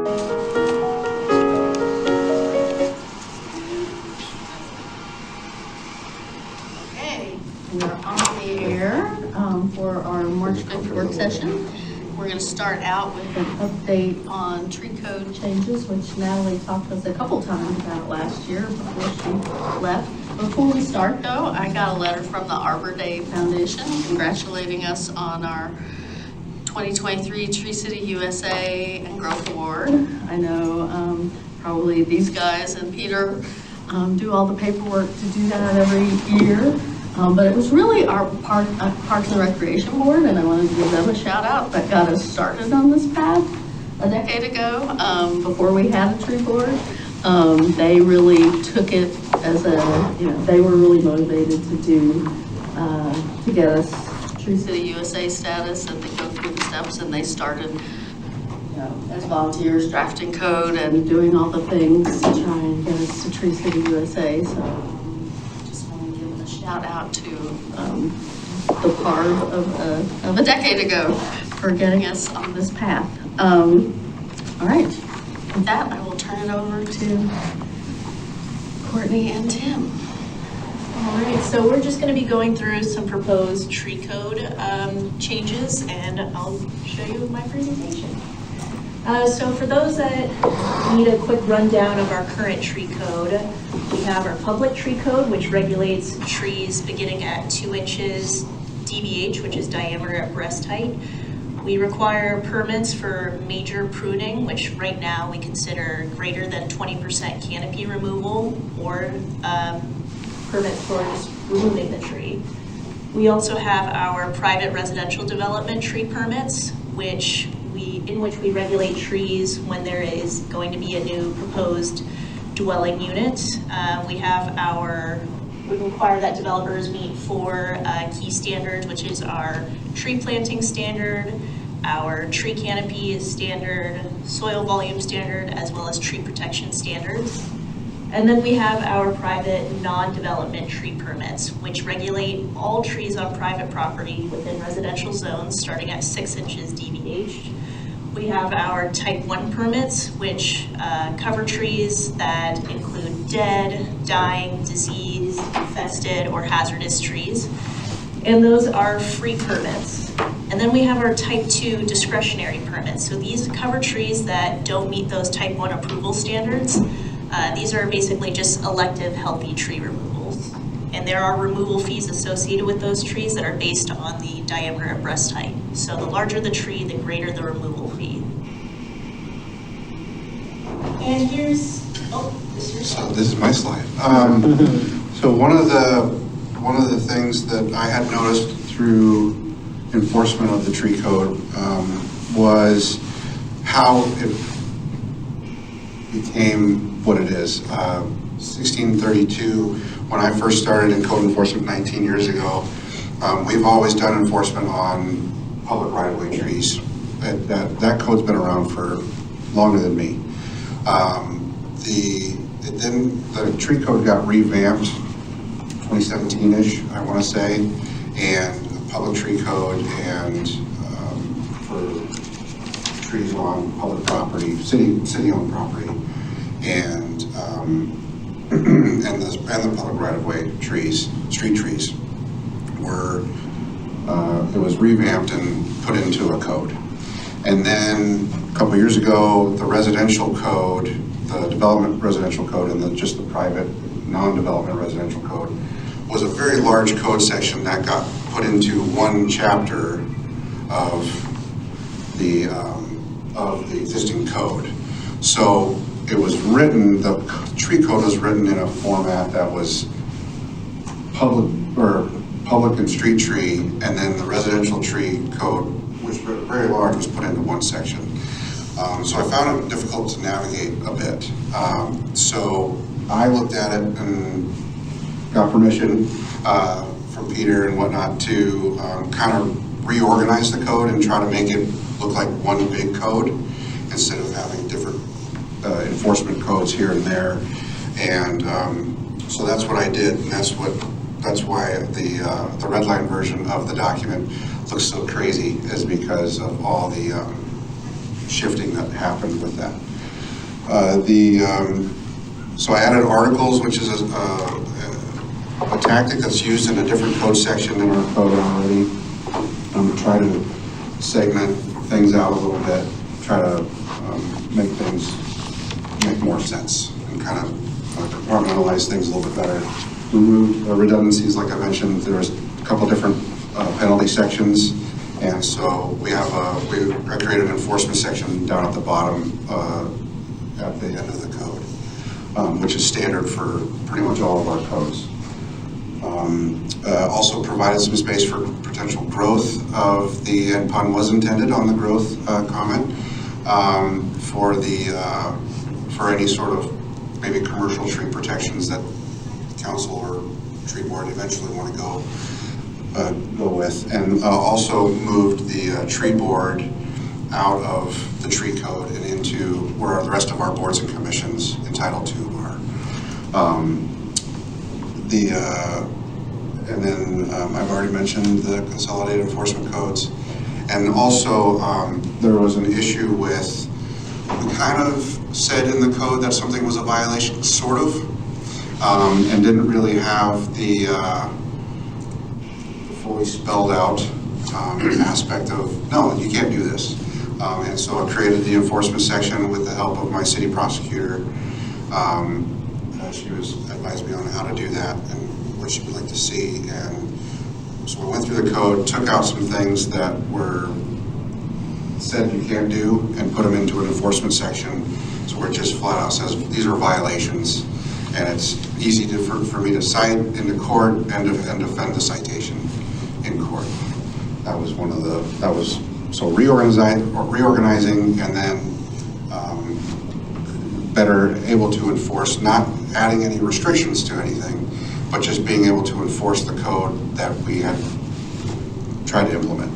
Okay, we're on the air for our March 5th work session. We're going to start out with an update on tree code changes, which Natalie talked to us a couple times about last year before she left. Before we start though, I got a letter from the Arbor Day Foundation congratulating us on our 2023 Tree City USA and Growth Award. I know probably these guys and Peter do all the paperwork to do that every year. But it was really our Parks and Recreation Board, and I wanted to give them a shout out, that got us started on this path a decade ago, before we had a tree board. They really took it as they were really motivated to do, to get us Tree City USA status, and they go through the steps, and they started, as volunteers, drafting code and doing all the things to try and get us to Tree City USA. So just want to give a shout out to the PARB of a decade ago for getting us on this path. All right, with that, I will turn it over to Courtney and Tim. All right, so we're just going to be going through some proposed tree code changes, and I'll show you my presentation. So for those that need a quick rundown of our current tree code, we have our public tree code, which regulates trees beginning at 2 inches DBH, which is diameter at breast height. We require permits for major pruning, which right now we consider greater than 20% canopy removal, or permits for just removing the tree. We also have our private residential development tree permits, in which we regulate trees when there is going to be a new proposed dwelling unit. We require that developers meet 4 key standards, which is our tree planting standard, our tree canopy standard, soil volume standard, as well as tree protection standards. And then we have our private non-development tree permits, which regulate all trees on private property within residential zones starting at 6 inches DBH. We have our type 1 permits, which cover trees that include dead, dying, diseased, infested, or hazardous trees. And those are free permits. And then we have our type 2 discretionary permits. So these cover trees that don't meet those type 1 approval standards. These are basically just elective healthy tree removals. And there are removal fees associated with those trees that are based on the diameter at breast height. So the larger the tree, the greater the removal fee. And here's, this is So this is my slide. So one of the things that I had noticed through enforcement of the tree code was how it became what it is. 1632, when I first started in code enforcement 19 years ago, we've always done enforcement on public right-of-way trees. That code's been around for longer than me. Then the tree code got revamped 2017-ish, I want to say, and the public tree code and for trees on public property, city-owned property, and the public right-of-way trees, street trees, it was revamped and put into a code. And then a couple years ago, the residential code, the development residential code, and just the private non-development residential code was a very large code section that got put into one chapter of the existing code. So it was written, the tree code was written in a format that was public and street tree, and then the residential tree code, which was very large, was put into one section. So I found it difficult to navigate a bit. So I looked at it and got permission from Peter and whatnot to kind of reorganize the code and try to make it look like one big code instead of having different enforcement codes here and there. And so that's what I did, and that's why the red line version of the document looks so crazy, is because of all the shifting that happened with that. So I added articles, which is a tactic that's used in a different code section in our code already. Try to segment things out a little bit, try to make more sense and kind of compartmentalize things a little bit better. Remove redundancies, like I mentioned. There's a couple different penalty sections, and so I created an enforcement section down at the bottom at the end of the code, which is standard for pretty much all of our codes. Also provided some space for potential growth of the, and pun was intended on the growth comment, for any sort of maybe commercial tree protections that council or tree board eventually want to go with. And also moved the tree board out of the tree code and into where the rest of our boards and commissions entitled to are. And then I've already mentioned the consolidated enforcement codes. And also there was an issue with, we kind of said in the code that something was a violation, sort of, and didn't really have the fully spelled out aspect of, no, you can't do this. And so I created the enforcement section with the help of my city prosecutor. She advised me on how to do that and what she would like to see. And so we went through the code, took out some things that were said you can't do, and put them into an enforcement section. So where it just flat out says these are violations, and it's easy for me to cite into court and defend the citation in court. That was one of the, so reorganizing and then better able to enforce, not adding any restrictions to anything, but just being able to enforce the code that we had tried to implement.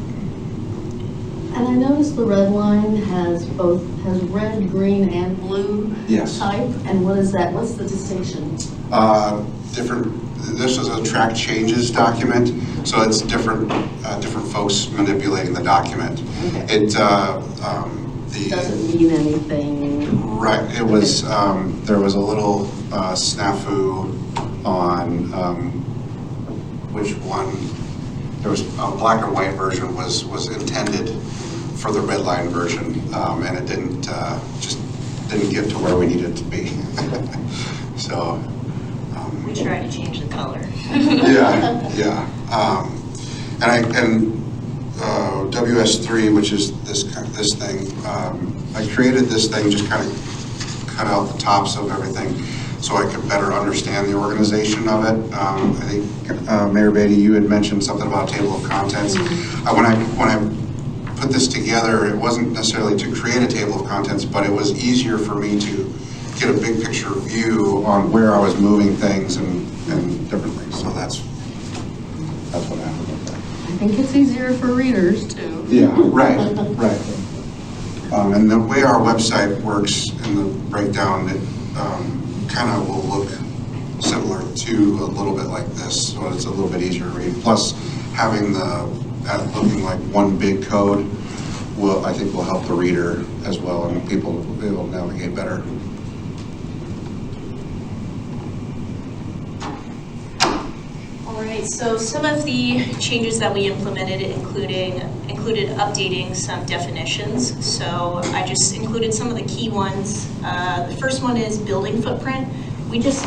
And I noticed the red line has red, green, and blue Yes. type. And what is that? What's the distinction? This is a track changes document, so it's different folks manipulating the document. Okay. It Doesn't mean anything. Right. It was there was a little snafu on which one. There was a black and white version was intended for the red line version, and it just didn't get to where we needed to be. So We try to change the color. yeah. And WS3, which is this thing, I created this thing, just kind of cut out the tops of everything so I could better understand the organization of it. I think Mayor Beatty, you had mentioned something about a table of contents. When I put this together, it wasn't necessarily to create a table of contents, but it was easier for me to get a big picture view on where I was moving things and different things. So that's what happened with that. I think it's easier for readers too. Yeah, right. And the way our website works in the breakdown, it kind of will look similar to a little bit like this, so it's a little bit easier to read. Plus, having that looking like one big code I think will help the reader as well, and people will be able to navigate better. All right, so some of the changes that we implemented included updating some definitions. So I just included some of the key ones. The first one is building footprint. We just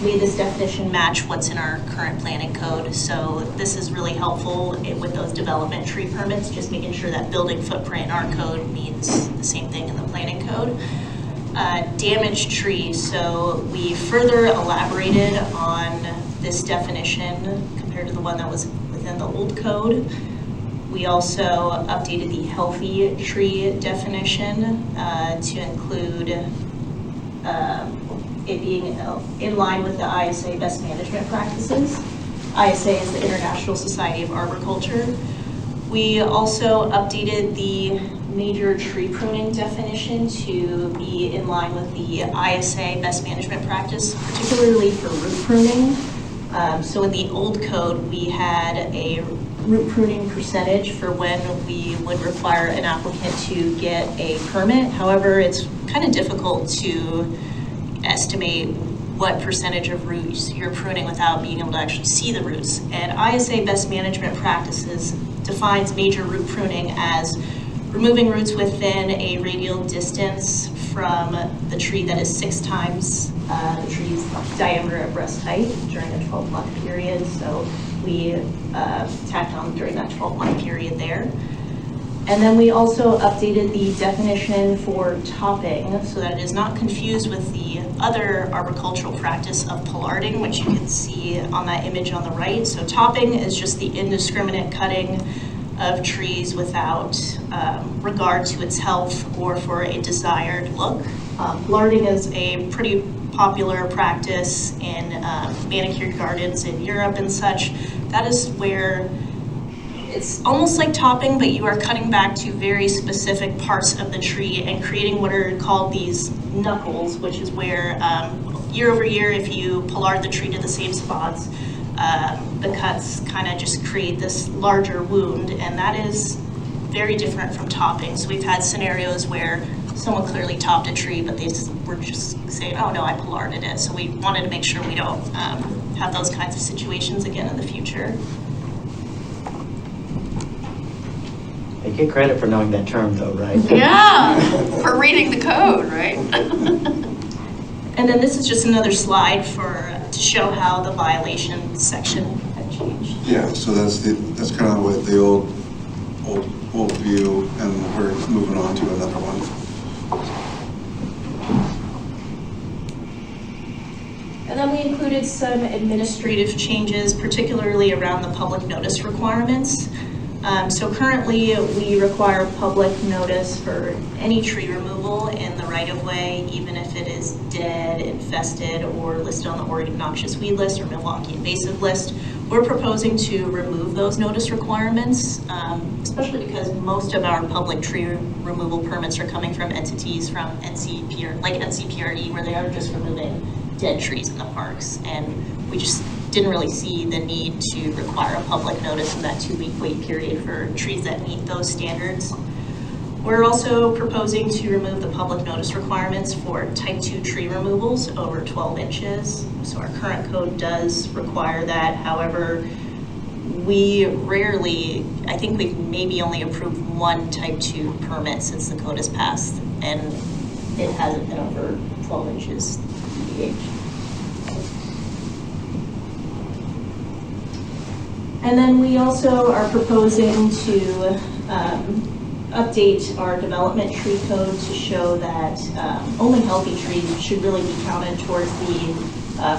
made this definition match what's in our current planning code. So this is really helpful with those development tree permits, just making sure that building footprint in our code means the same thing in the planning code. Damaged tree, so we further elaborated on this definition compared to the one that was within the old code. We also updated the healthy tree definition to include it being in line with the ISA best management practices. ISA is the International Society of Arboriculture. We also updated the major tree pruning definition to be in line with the ISA best management practice, particularly for root pruning. So in the old code, we had a root pruning percentage for when we would require an applicant to get a permit. However, it's kind of difficult to estimate what percentage of roots you're pruning without being able to actually see the roots. And ISA Best Management Practices defines major root pruning as removing roots within a radial distance from the tree that is 6 times the tree's diameter at breast height during a 12-month period. So we tacked on during that 12-month period there. And then we also updated the definition for topping so that it is not confused with the other arboricultural practice of pollarding, which you can see on that image on the right. So topping is just the indiscriminate cutting of trees without regard to its health or for a desired look. Pollarding is a pretty popular practice in manicured gardens in Europe and such. That is where it's almost like topping, but you are cutting back to very specific parts of the tree and creating what are called these knuckles, which is where year over year, if you pollard the tree to the same spots, the cuts kind of just create this larger wound, and that is very different from topping. So we've had scenarios where someone clearly topped a tree, but they were just saying, oh no, I pollarded it. So we wanted to make sure we don't have those kinds of situations again in the future. You get credit for knowing that term though, right? Yeah, for reading the code, right? And then this is just another slide to show how the violation section had changed. Yeah, so that's kind of what the old view, and we're moving on to another one. And then we included some administrative changes, particularly around the public notice requirements. So currently we require public notice for any tree removal in the right-of-way, even if it is dead, infested, or listed on the Oregon Noxious Weed List or Milwaukie Invasive List. We're proposing to remove those notice requirements, especially because most of our public tree removal permits are coming from entities from NCPRE, where they are just removing dead trees in the parks. And we just didn't really see the need to require a public notice in that 2-week wait period for trees that meet those standards. We're also proposing to remove the public notice requirements for type 2 tree removals over 12 inches. So our current code does require that. However, we rarely, I think we've maybe only approved 1 type 2 permit since the code has passed, and it hasn't been over 12 inches DBH. And then we also are proposing to update our development tree code to show that only healthy trees should really be counted towards the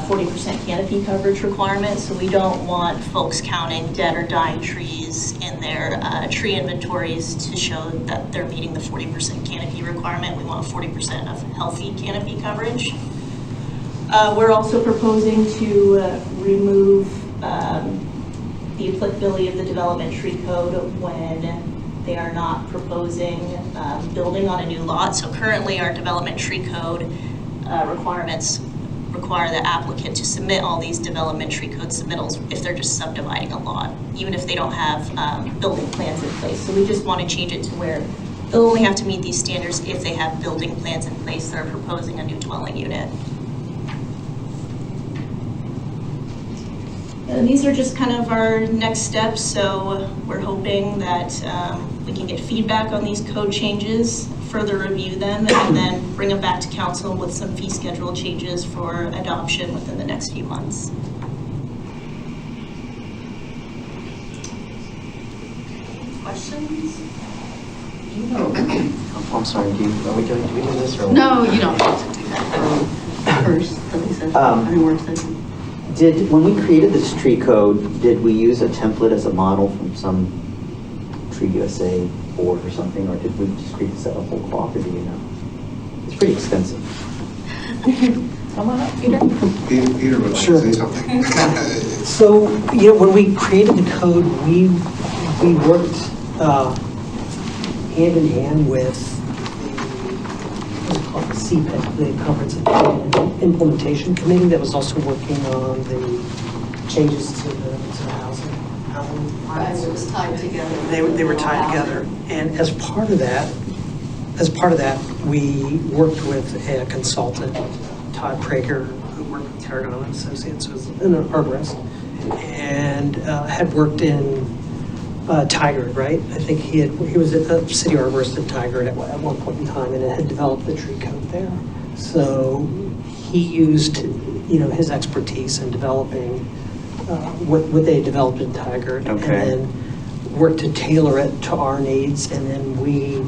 40% canopy coverage requirement. So we don't want folks counting dead or dying trees in their tree inventories to show that they're meeting the 40% canopy requirement. We want 40% of healthy canopy coverage. We're also proposing to remove the applicability of the development tree code when they are not proposing building on a new lot. So currently our development tree code requirements require the applicant to submit all these development tree code submittals if they're just subdividing a lot, even if they don't have building plans in place. So we just want to change it to where they'll only have to meet these standards if they have building plans in place that are proposing a new dwelling unit. And these are just kind of our next steps, so we're hoping that we can get feedback on these code changes, further review them, and then bring them back to council with some fee schedule changes for adoption within the next few months. Questions? Oh, I'm sorry, do we do this or? No, you don't have to do that first, study session, I mean, work session. When we created this tree code, did we use a template as a model from some Tree USA board or something, or did we just create a whole cloth, or do you know? It's pretty extensive. Come on up, Peter. Peter would like to say something. So, when we created the code, we worked hand in hand with what's it called, the CPIC, the Comprehensive Plan Implementation Committee, that was also working on the changes to the housing Right, it was tied together. They were tied together. And as part of that, we worked with a consultant, Todd Prager, who worked with Tarragon and Associates, was an arborist, and had worked in Tigard, right? I think he was a city arborist in Tigard at one point in time, and had developed the tree code there. So he used, his expertise in developing what they developed in Tigard, Okay. and then worked to tailor it to our needs, and then we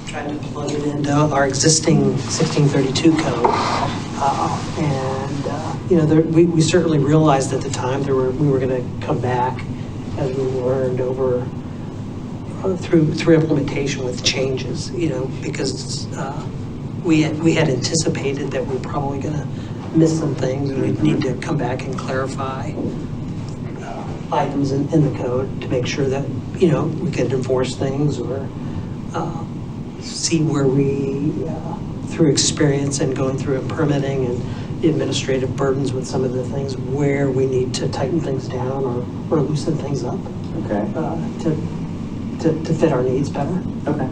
tried to plug it into our existing 1632 code. We certainly realized at the time we were going to come back as we learned over through implementation with changes, because we had anticipated that we're probably going to miss some things, and we'd need to come back and clarify items in the code to make sure that, we could enforce things or see where we, through experience and going through permitting and the administrative burdens with some of the things, where we need to tighten things down or loosen things up. Okay. To fit our needs better. Okay.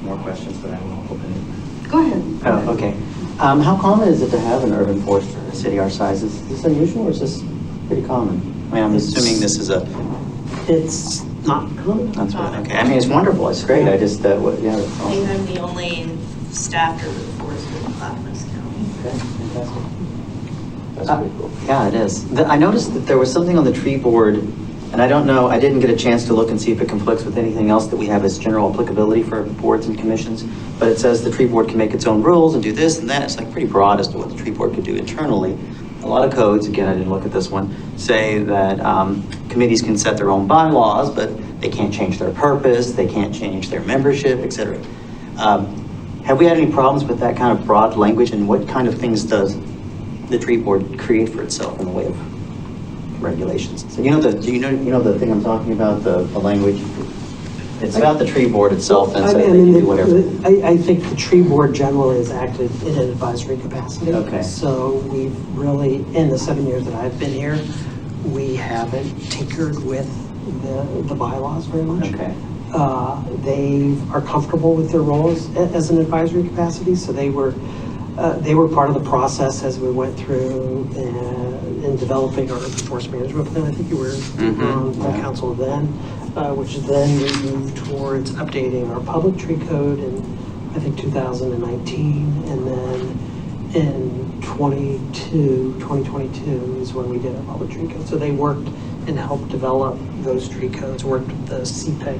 More questions, but I won't open it. Go ahead. Oh, okay. How common is it to have an urban forest in a city our size? Is this unusual or is this pretty common? I mean, I'm assuming this is It's not common. that's what, okay. I mean, it's wonderful. It's great. I just, that's I think awesome. I'm the only staffed urban forester in Clackamas County. Okay, fantastic. That's pretty cool. Yeah, it is. I noticed that there was something on the tree board, and I don't know, I didn't get a chance to look and see if it conflicts with anything else that we have as general applicability for boards and commissions, but it says the tree board can make its own rules and do this and that. It's like pretty broad as to what the tree board could do internally. A lot of codes, again, I didn't look at this one, say that committees can set their own bylaws, but they can't change their purpose, they can't change their membership, et cetera. Have we had any problems with that kind of broad language, and what kind of things does the tree board create for itself in the way of regulations? So you know the thing I'm talking about, the language? It's about the tree board itself, and so they can do whatever. I think the tree board generally has acted in an advisory capacity. Okay. So we've really, in the 7 years that I've been here, we haven't tinkered with the bylaws very much. Okay. They are comfortable with their roles as an advisory capacity, so they were part of the process as we went through in developing our forest management plan. I think you were on the council then, which then we moved towards updating our public tree code in, I think, 2019, and then in 2022 is when we did our public tree code. So they worked and helped develop those tree codes, worked with the CPIC,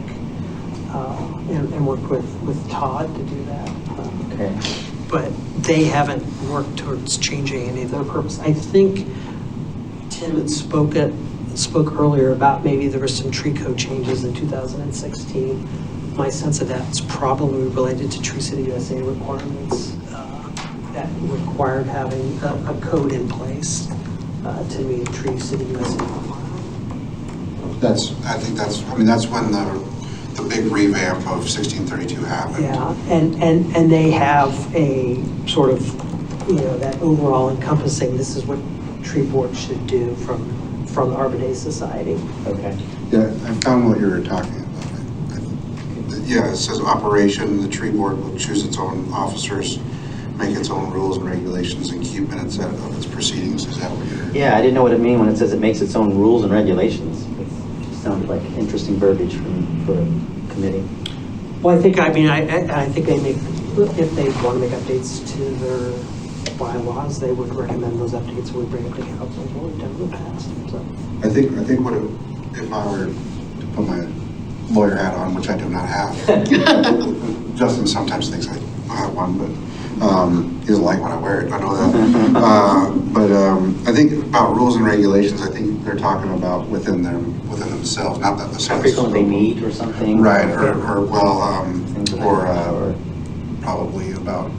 and worked with Todd to do that. Okay. But they haven't worked towards changing any of their purpose. I think Tim had spoke earlier about maybe there were some tree code changes in 2016. My sense of that's probably related to Tree City USA requirements that required having a code in place to meet Tree City USA requirements. I think that's when the big revamp of 1632 happened. Yeah, and they have a sort of, that overall encompassing, this is what tree board should do from the Arbor Day Society. Okay. Yeah, I found what you were talking about. Yeah, it says operation, the tree board will choose its own officers, make its own rules and regulations, and keep minutes of its proceedings. Is that what you're? Yeah, I didn't know what it meant when it says it makes its own rules and regulations. It sounded like interesting verbiage for a committee. Well, I think they make, if they want to make updates to their bylaws, they would recommend those updates would bring up to council, as what we've done in the past. So. I think if I were to put my lawyer hat on, which I do not have. Justin sometimes thinks I have one, but he doesn't like when I wear it. I know that. But I think about rules and regulations. I think they're talking about within themselves, not that the How frequently they meet or something? right, or probably about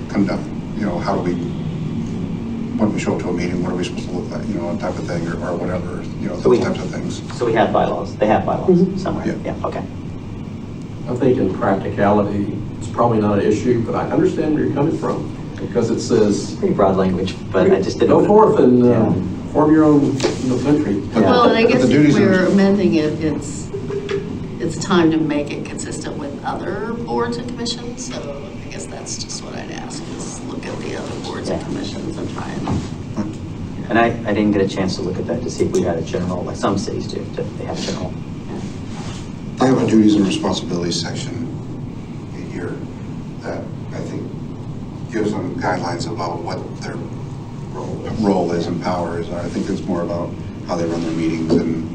conduct. How do we, when we show up to a meeting, what are we supposed to look like? Type of thing, or whatever. Those types of things. So we have bylaws. They have bylaws somewhere. Yeah. Okay. I think in practicality, it's probably not an issue, but I understand where you're coming from, because it says, Pretty broad language, but I just didn't. go forth and form your own country. Well, and I But guess the if duties are- we're amending it, it's time to make it consistent with other boards and commissions, so I guess that's just what I'd ask, is look at the other boards and commissions and try and. And I didn't get a chance to look at that to see if we had a general, like some cities do, they have general. They have a duties and responsibilities section here that I think gives them guidelines about what their role is and power is. I think it's more about how they run their meetings and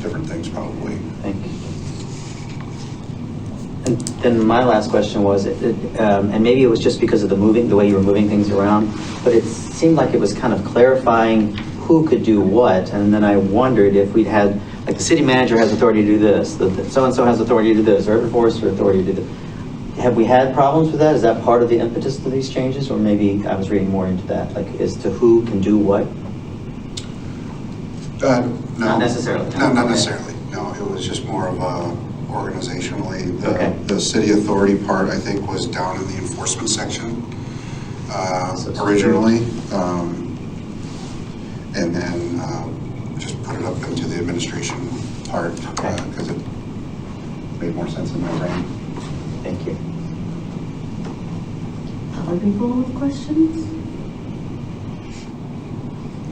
different things probably. Thank you. And then my last question was, and maybe it was just because of the way you were moving things around, but it seemed like it was kind of clarifying who could do what. And then I wondered if we'd had, like the city manager has authority to do this, the so-and-so has authority to do this, urban forester authority to do this. Have we had problems with that? Is that part of the impetus to these changes? Or maybe I was reading more into that, like as to who can do what? No. Not necessarily. No, not Okay. necessarily. No, it was just more of a organizationally. Okay. The city authority part, I think, was down in the enforcement section So it's originally. And then just put it up into the administration part Okay. because it made more sense in my brain. Thank you. Other people with questions?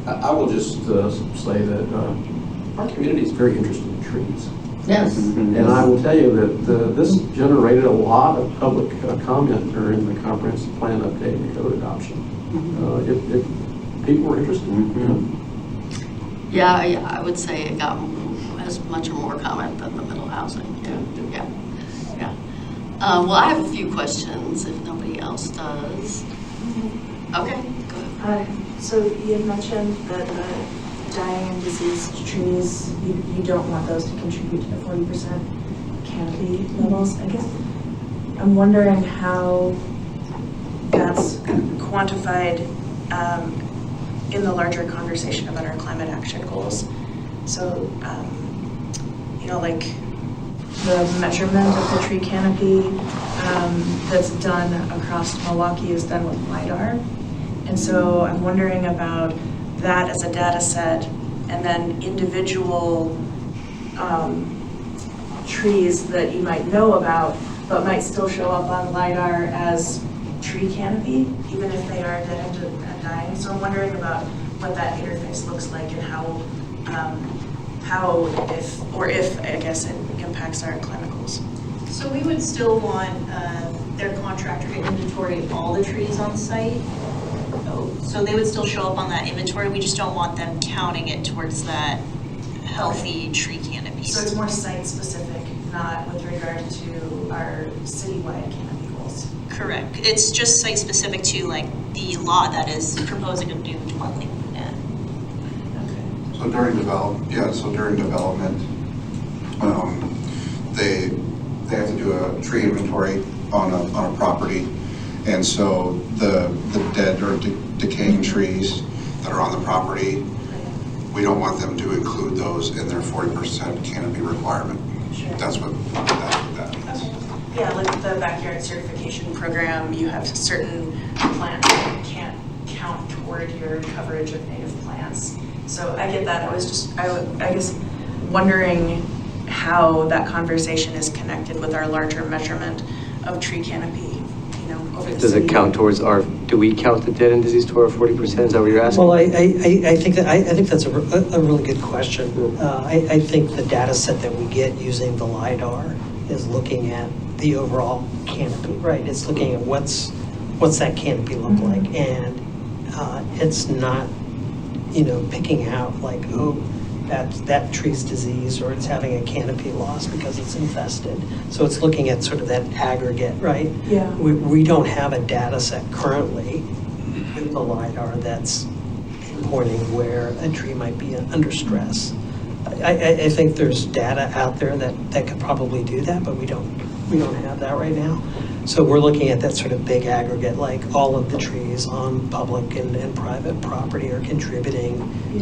I will just say that our community is very interested in trees. Yes. And I will tell you that this generated a lot of public comment during the comprehensive plan update and code adoption. People were interested. Yeah, I would say it got as much or more comment than the middle housing. Yeah. Well, I have a few questions if nobody else does. Okay, go ahead. So you had mentioned that the dying and diseased trees, you don't want those to contribute to the 40% canopy levels. I guess I'm wondering how that's quantified in the larger conversation about our climate action goals. So, like the measurement of the tree canopy that's done across Milwaukie is done with LiDAR. And so I'm wondering about that as a data set, and then individual trees that you might know about, but might still show up on LiDAR as tree canopy, even if they are dead and dying. So I'm wondering about what that interface looks like and how if I guess it impacts our climate goals. So we would still want their contractor to inventory all the trees on site. So they would still show up on that inventory. We just don't want them counting it towards that healthy tree canopy. So it's more site-specific, not with regard to our citywide canopy goals. Correct. It's just site-specific to like the law that is proposing a new dwelling. So during development, they have to do a tree inventory on a property. And so the dead or decaying trees that are on the property, we don't want them to include those in their 40% canopy requirement. Sure. That's what that means. Okay. Yeah, like the backyard certification program, you have certain plants that can't count toward your coverage of native plants. So I get that. I was just, I guess, wondering how that conversation is connected with our larger measurement of tree canopy, over the Does city. it count towards do we count the dead and diseased toward our 40%? Is that what you're asking? Well, I think that's a really good question. I think the data set that we get using the LiDAR is looking at the overall canopy, right? It's looking at what's that canopy look like, and it's not, picking out like, oh, that tree's diseased or it's having a canopy loss because it's infested. So it's looking at sort of that aggregate, right? Yeah. We don't have a data set currently with the LiDAR that's pinpointing where a tree might be under stress. I think there's data out there that could probably do that, but we don't have that right now. So we're looking at that sort of big aggregate, like all of the trees on public and private property are contributing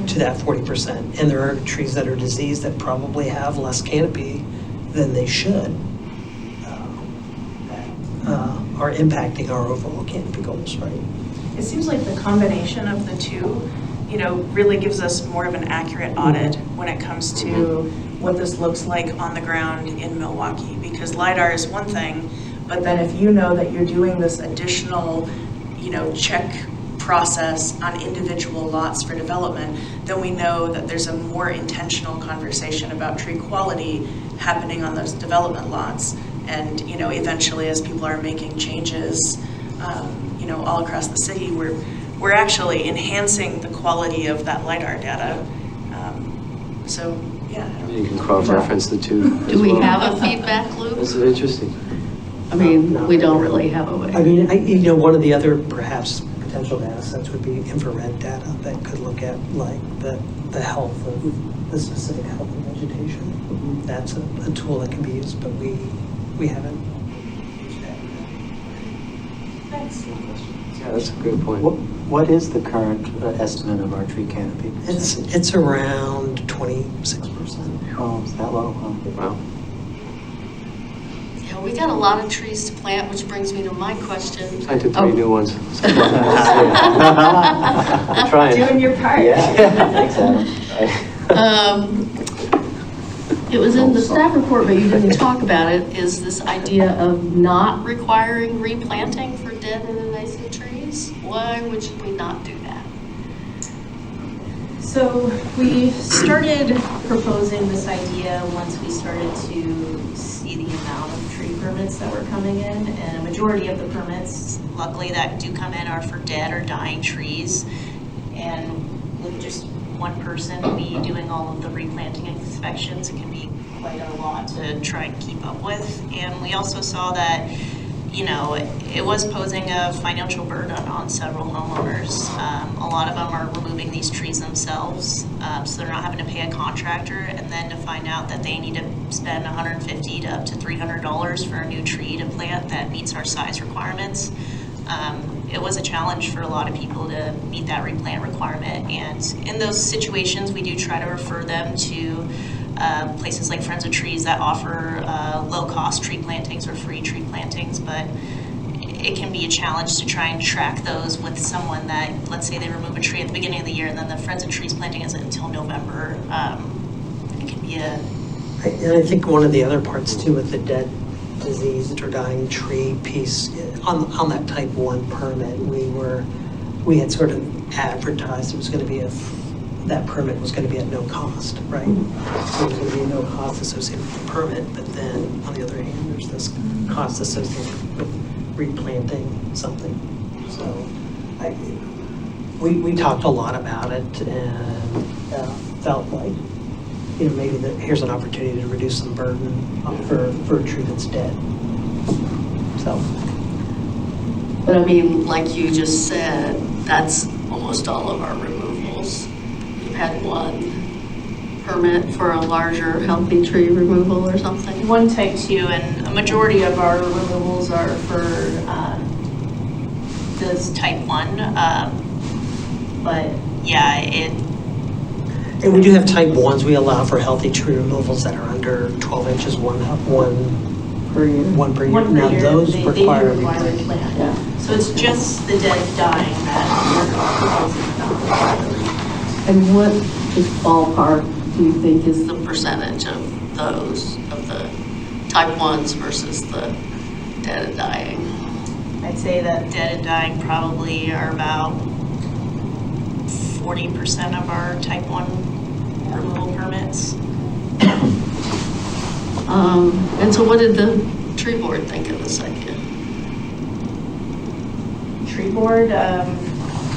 to that 40%. And there are trees that are diseased that probably have less canopy than they should, are impacting our overall canopy goals, right? It seems like the combination of the two really gives us more of an accurate audit when it comes to what this looks like on the ground in Milwaukie. Because LiDAR is one thing, but then if you know that you're doing this additional, check process on individual lots for development, then we know that there's a more intentional conversation about tree quality happening on those development lots. And, eventually as people are making changes, all across the city, we're actually enhancing the quality of that LiDAR data. So, yeah. You can cross-reference the two. Do we have a feedback loop? That's interesting. I mean, we don't really have a way. I mean, one of the other perhaps potential data sets would be infrared data that could look at like the health of the specific health of vegetation. That's a tool that can be used, but we haven't used that. Thanks. Yeah, that's a good point. What is the current estimate of our tree canopy? It's around 26%. Oh, is that low? Huh? Wow. Yeah, we got a lot of trees to plant, which brings me to my question. Planted Oh. 3 new ones. I'm trying. Doing your part. Yeah, exactly. It was in the staff report, but you didn't talk about it, is this idea of not requiring replanting for dead and invasive trees? Why would we not do that? So we started proposing this idea once we started to see the amount of tree permits that were coming in, and a majority of the permits, Luckily, that do come in are for dead or dying trees. And with just one person be doing all of the replanting inspections, it can be quite a lot to try and keep up with. And we also saw that, it was posing a financial burden on several homeowners. A lot of them are removing these trees themselves, so they're not having to pay a contractor, and then to find out that they need to spend $150 to up to $300 for a new tree to plant that meets our size requirements. It was a challenge for a lot of people to meet that replant requirement, and in those situations, we do try to refer them to places like Friends of Trees that offer low-cost tree plantings or free tree plantings, but it can be a challenge to try and track those with someone that, let's say they remove a tree at the beginning of the year and then the Friends of Trees planting isn't until November. It can be And I think one of the other parts too with the dead, diseased or dying tree piece, on that type 1 permit, we had sort of advertised it was going to be that permit was going to be at no cost, right? So there's going to be no cost associated with the permit, but then on the other hand, there's this cost associated with replanting something. So we talked a lot about it and felt like, maybe here's an opportunity to reduce some burden for a tree that's dead. So. But I mean, like you just said, that's almost all of our removals. We've had one permit for a larger healthy tree removal or something. one type 2, and a majority of our removals are for this type 1. But yeah, And we do have type 1s. We allow for healthy tree removals that are under 12 inches, one per year. one per Now year, those they require do require a replanting. plant. Yeah. so it's just the dead dying that we're proposing. And what is ballpark do you think is the percentage of those, of the type 1s versus the dead and dying? I'd say that dead and dying probably are about 40% of our type 1 removal permits. And so what did the tree board think of this idea? Tree board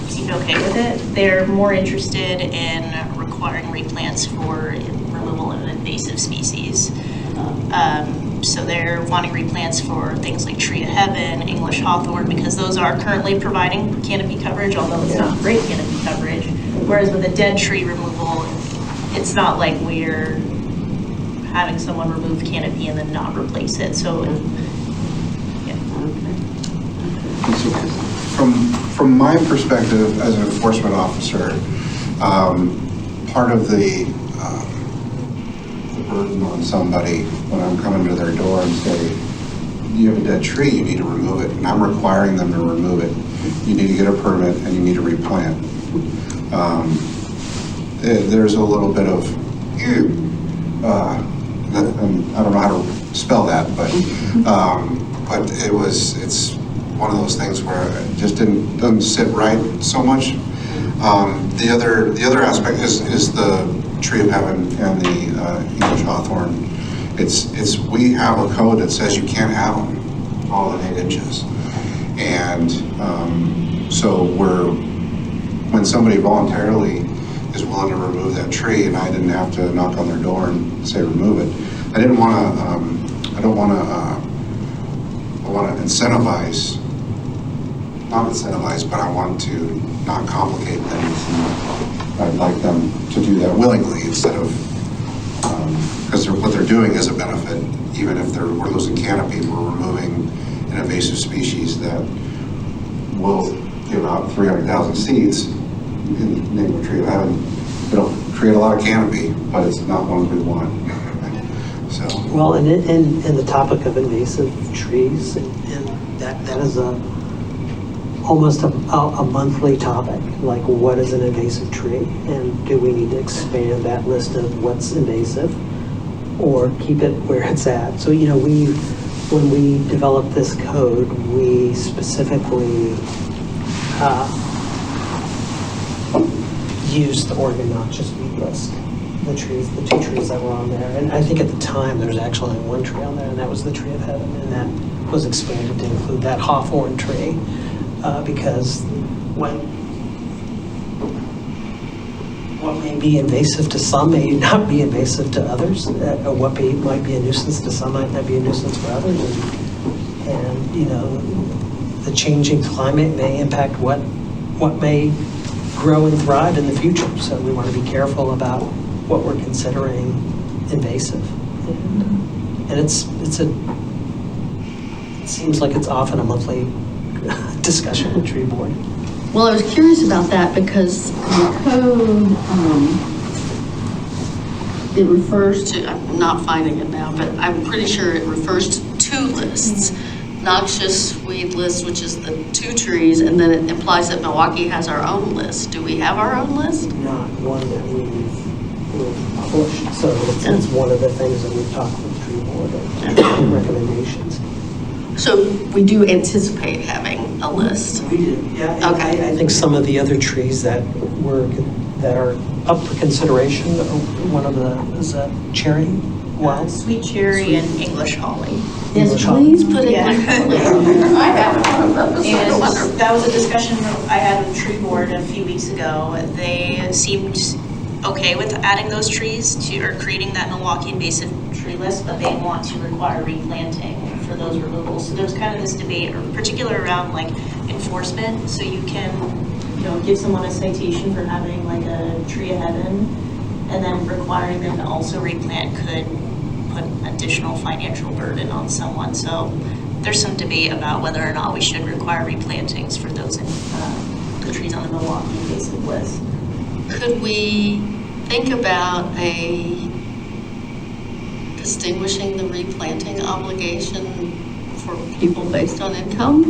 seemed okay with it. They're more interested in requiring replants for removal of invasive species. So they're wanting replants for things like tree of heaven, English hawthorn, because those are currently providing canopy coverage, although it's not great canopy coverage. Whereas with a dead tree removal, it's not like we're having someone remove canopy and then not replace it. So, yeah. And so from my perspective as an enforcement officer, part of the burden on somebody when I'm coming to their door and say, you have a dead tree, you need to remove it, and I'm requiring them to remove it. You need to get a permit and you need to replant. there's a little bit of, I don't know how to spell that, but it's one of those things where it just doesn't sit right so much. The other aspect is the tree of heaven and the English hawthorn. We have a code that says you can't have them all than 8 inches. And so when somebody voluntarily is willing to remove that tree, and I didn't have to knock on their door and say remove it, I want to incentivize, not incentivize, but I want to not complicate things. And I'd like them to do that willingly instead of, because what they're doing is a benefit. Even if we're losing canopy, we're removing an invasive species that will give out 300,000 seeds in the name of tree of heaven. It'll create a lot of canopy, but it's not one we want. So. Well, and the topic of invasive trees, and that is almost a monthly topic. Like, what is an invasive tree, and do we need to expand that list of what's invasive, or keep it where it's at? So when we developed this code, we specifically used the Oregon noxious weed list. The 2 trees that were on there. And I think at the time, there's actually only 1 tree on there, and that was the tree of heaven. And that was expanded to include that hawthorn tree, because what may be invasive to some may not be invasive to others. What might be a nuisance to some might not be a nuisance for others. And the changing climate may impact what may grow and thrive in the future. So we want to be careful about what we're considering invasive. And it seems like it's often a monthly discussion with tree board. Well, I was curious about that because the code, it refers to, I'm not finding it now, but I'm pretty sure it refers to 2 lists. Noxious weed list, which is the 2 trees, and then it implies that Milwaukie has our own list. Do we have our own list? Not one that we've published. So it's one of the things that we've talked with tree board and recommendations. So we do anticipate having a list. We do, yeah. Okay. I think some of the other trees that are up for consideration, one of the, is that cherry? Wild? Sweet cherry and English holly. Yes, English please put it Yeah. on there. I have one of those. And that was a discussion I had with tree board a few weeks ago. They seemed okay with adding those trees or creating that Milwaukie invasive tree list, but they want to require replanting for those removals. So there's kind of this debate, particular around like enforcement. So you can, give someone a citation for having like a tree of heaven, and then requiring them to also replant could put additional financial burden on someone. So there's some debate about whether or not we should require replantings for those the trees on the Milwaukie invasive list. Could we think about distinguishing the replanting obligation for people based on income?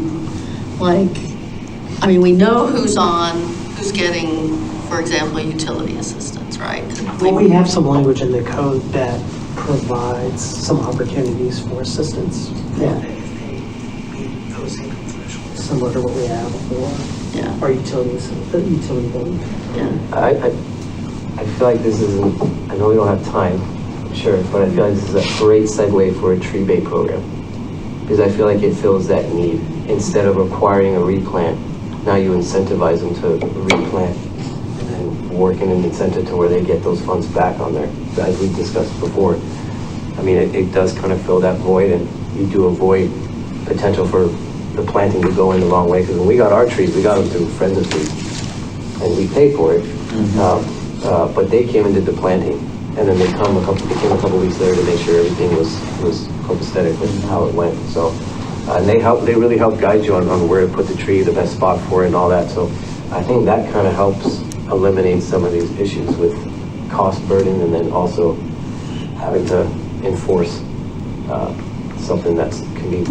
We know who's getting, for example, utility assistance, right? Well, we have some language in the code that provides some opportunities for assistance. Yeah. Those income thresholds, similar to what we have for our utility billing. Yeah. I feel like this is, I know we don't have time, sure, but I feel like this is a great segue for a tree bait program. Because I feel like it fills that need. Instead of requiring a replant, now you incentivize them to replant and then work in an incentive to where they get those funds back on there. As we discussed before, it does kind of fill that void, and you do avoid potential for the planting to go in the wrong way. Because when we got our trees, we got them through Friends of Trees, and we paid for it. But they came and did the planting, and then they came a couple weeks later to make sure everything was copacetic with how it went. So, and they really help guide you on where to put the tree, the best spot for it, and all that. So, I think that kind of helps eliminate some of these issues with cost burden, and then also having to enforce something that can be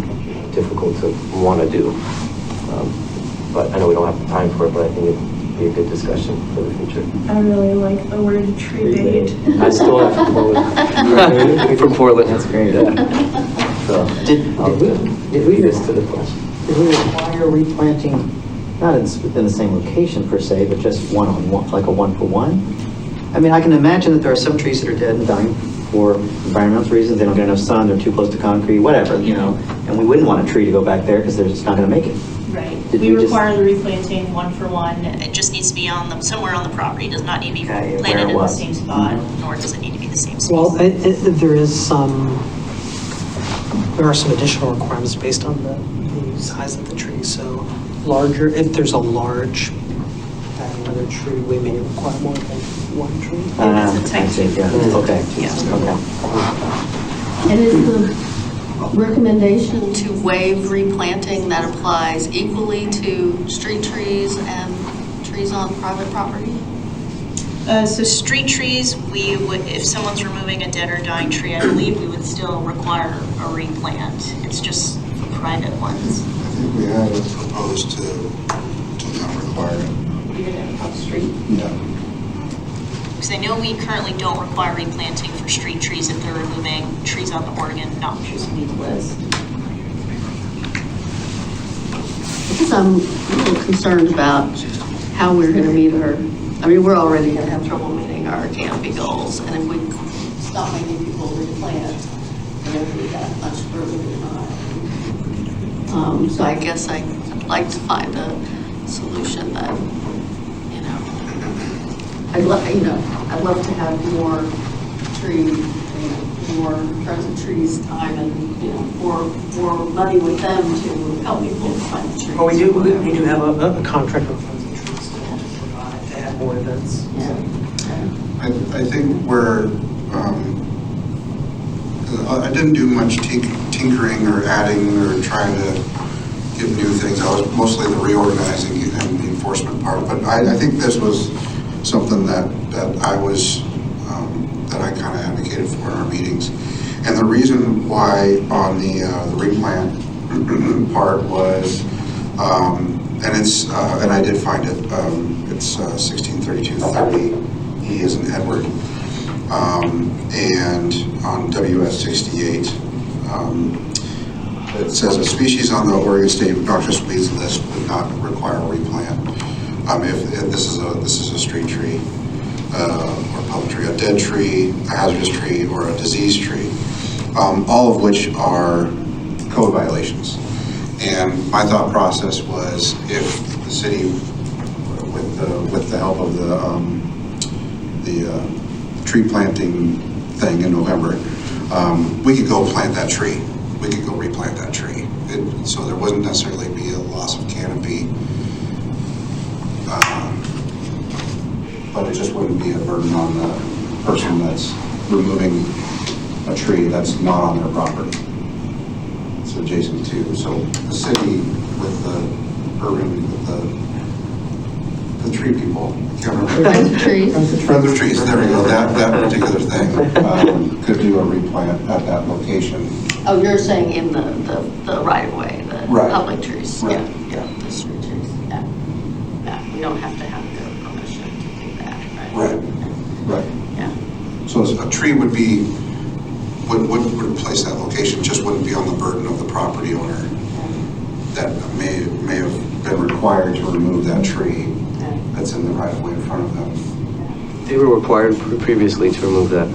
difficult to want to do. But I know we don't have the time for it, but I think be a good discussion for the future. I really like the word tree bait. I stole that from Portland. From Portland. That's great. So, did we Lead us to the question. Did we require replanting, not within the same location per se, but just one-on-one, like a one-for-one? I mean, I can imagine that there are some trees that are dead and dying for environmental reasons. They don't get enough sun, they're too close to concrete, whatever, you know? And we wouldn't want a tree to go back there because they're just not gonna make it. Right. Did We we just- require the replanting one for one. It just needs to be somewhere on the property. It does not need to be Okay, where planted it in the was. same spot, Mhm. nor does it need to be the same species. Well, there are some additional requirements based on the size of the tree. So larger, if there's a large, another tree, we may require more than one tree. It's a type I see, yeah, Mm. okay, Yeah. okay. And is the recommendation to waive replanting that applies equally to street trees and trees on private property? So street trees, we would, if someone's removing a dead or dying tree, I believe we would still require a replant. It's just for private ones. I think we had it proposed to not require it. You're gonna have a street? Yeah. Because I know we currently don't require replanting for street trees if they're removing trees on the Oregon non-intrusive weed list. Because I'm a little concerned about how we're gonna meet we're already gonna have trouble meeting our canopy goals, and if we stop making people replant, we're gonna be that much further behind. So I guess I'd like to find a solution that, you know, I'd love to have more more present trees time and, more money with them to help people find the trees. Well, we do have a contract with Friends of Trees to provide, to have more events. Yeah. I think I didn't do much tinkering or adding or trying to give new things. I was mostly the reorganizing and the enforcement part, but I think this was something that I kind of advocated for in our meetings. And the reason why on the replant part was, and I did find it, it's 163230, E as in Edward. And on WS 68, it says a species on the Oregon State noxious weeds list would not require a replant. If this is a street tree or public tree, a dead tree, a hazardous tree, or a diseased tree, all of which are code violations. And my thought process was, if the city, with the help of the tree planting thing in November, we could go plant that tree. We could go replant that tree. So there wouldn't necessarily be a loss of canopy, but it just wouldn't be a burden on the person that's removing a tree that's not on their property. It's adjacent to. So the city with the tree people, I can't remember. Friends of trees. Friends of trees, there we go, that particular thing, could do a replant at that location. Oh, you're saying in the right of way, the Right. public trees? Right. Yeah, the street trees, yeah. Yeah, we don't have to have their permission to do that, right? Right. Yeah. So a tree would replace that location, just wouldn't be on the burden of the property owner that may have been required to remove that tree that's in the right of way in front of them. They were required previously to remove that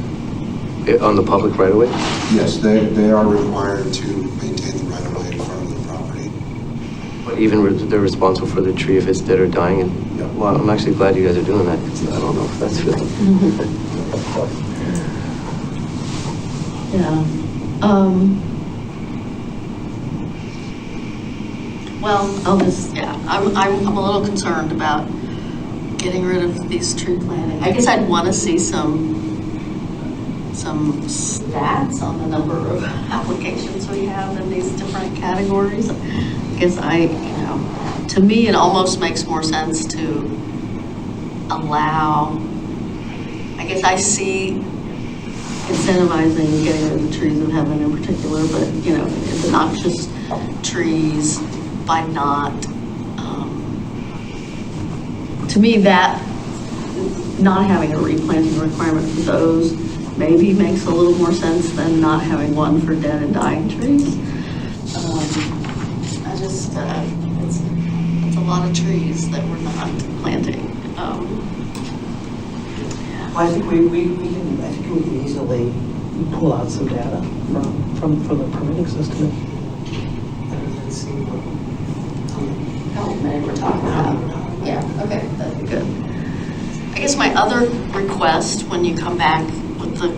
on the public right of way? Yes, they are required to maintain the right of way in front of the property. But even they're responsible for the tree if it's dead or dying? And, Yeah. well, I'm actually glad you guys are doing that, because I don't know if that's really... Yeah. Well, I'm a little concerned about getting rid of these tree planting. I guess I'd want to see some stats on the number of applications we have in these different categories. I guess to me, it almost makes more sense to allow, I guess I see incentivizing getting rid of the trees of heaven in particular, but, the noxious trees by not to me, that, not having a replanting requirement for those maybe makes a little more sense than not having one for dead and dying trees. I just, it's a lot of trees that we're not planting. Well, I think we can easily pull out some data from the permitting system and see How many we're talking about. Yeah, okay, that'd be good. I guess my other request when you come back with the,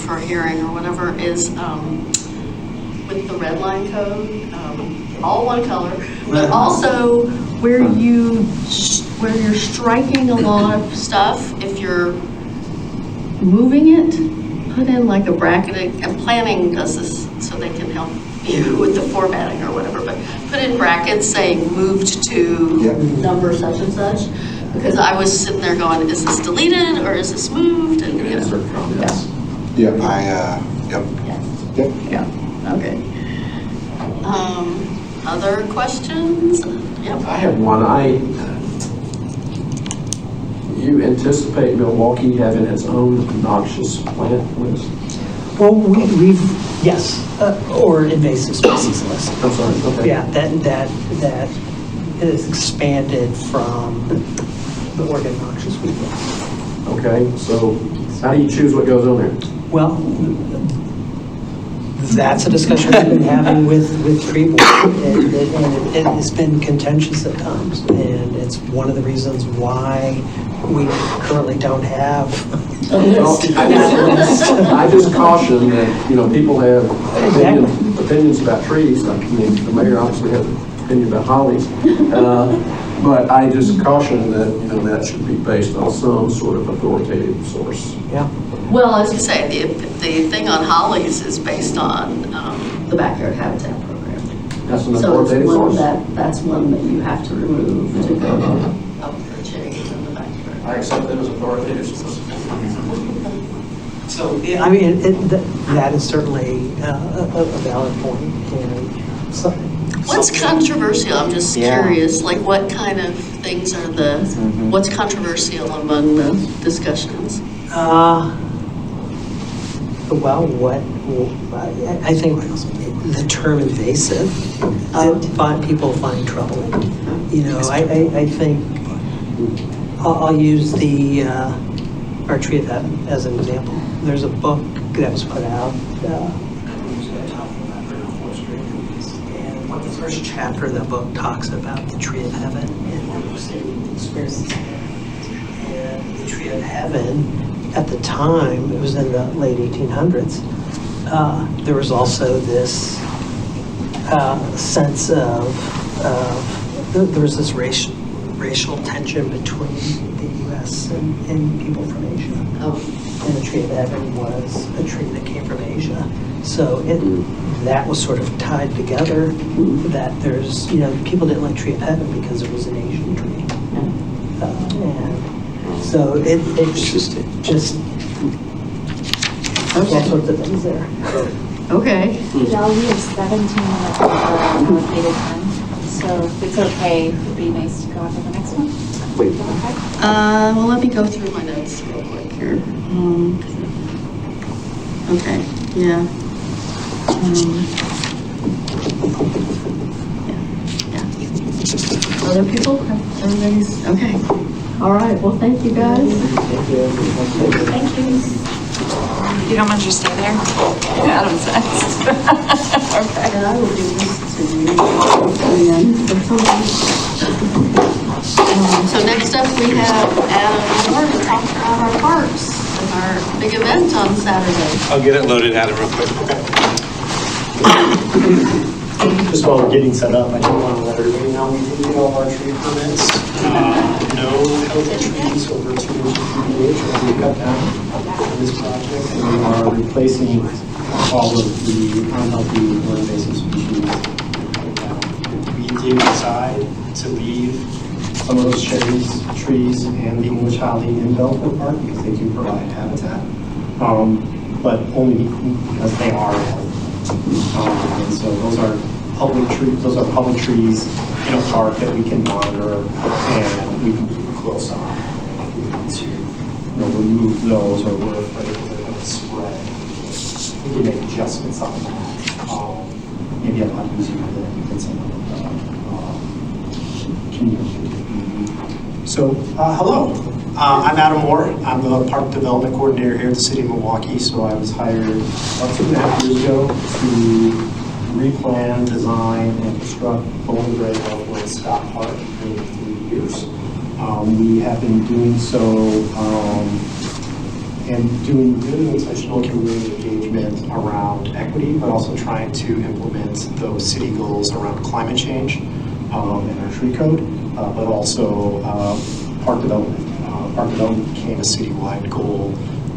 for a hearing or whatever is with the red line code, all one color, but also where you're striking a lot of stuff, if you're moving it, put in like a bracketed, and planning does this so they can help you with the formatting or whatever, but put in brackets saying moved to number such and such, because I was sitting there going, is this deleted or is this moved? And Yep. Okay. Other questions? Yep. I have one. You anticipate Milwaukie having its own noxious plant list? Well, yes, or invasive species list. I'm sorry, okay. Yeah, that is expanded from the Oregon noxious weed list. Okay, so how do you choose what goes on there? Well, that's a discussion we've been having with tree board, and it has been contentious at times, and it's one of the reasons why we currently don't have a list. I just caution that, people have opinions about trees. I mean, the mayor obviously has an opinion about hollies. But I just caution that, that should be based on some sort of authoritative source. Yeah. Well, I was going to say, the thing on hollies is based on the backyard habitat program. That's an So authoritative source. that's one that you have to remove to go up for trees in the backyard. I accept that as authoritative source. So, I mean, that is certainly a valid point. And so, What's controversial? I'm just curious, like what kind of things are what's controversial among the discussions? Well, I think the term invasive, people find trouble in. I think I'll use our tree of heaven as an example. There's a book that was put out. And the first chapter of the book talks about the tree of heaven and experiences. And the tree of heaven, at the time, it was in the late 1800s, there was also this sense of there was this racial tension between the U.S. and people from Asia. And the tree of heaven was a tree that came from Asia. So that was sort of tied together, that there's, people didn't like tree of heaven because it was an Asian tree. And so it's just all sorts of things there. Okay. Well, we have 17 minutes of allocated time, so if it's okay, it'd be nice to go on to the next one. Wait. Well, let me go through my notes real quick here. Okay, yeah. Yeah. Other people? Everybody's, okay. All right, well, thank you guys. Thank you. You don't want you to stay there? Adam's next. Okay. And I will do this to you. And so next up, we have Adam Moore to talk about our parks and our big event on Saturday. I'll get it loaded, Adam, real quick. Just while we're getting set up, I do want to let everybody know we did get all our tree permits. No healthy trees over 2 inches PDH will be cut down on this project, and we are replacing all of the unhealthy or invasive species. We did decide to leave some of those cherries, trees, and the English holly in Belfort Park because they do provide habitat, but only because they are healthy. And so those are public trees. Those are public trees in a park that we can monitor, and we close on. If we need to, remove those, or we're afraid that they're going to spread, we can make adjustments on that. Maybe a lot easier than some of the community. So, hello. I'm Adam Moore. I'm the Park Development Coordinator here at the City of Milwaukie. So I was hired about 2.5 years ago to replan, design, and construct Bowling Green and Scott Park in 3 years. We have been doing so and doing really intentional community engagement around equity, but also trying to implement those city goals around climate change in our tree code, but also park development. Park development became a citywide goal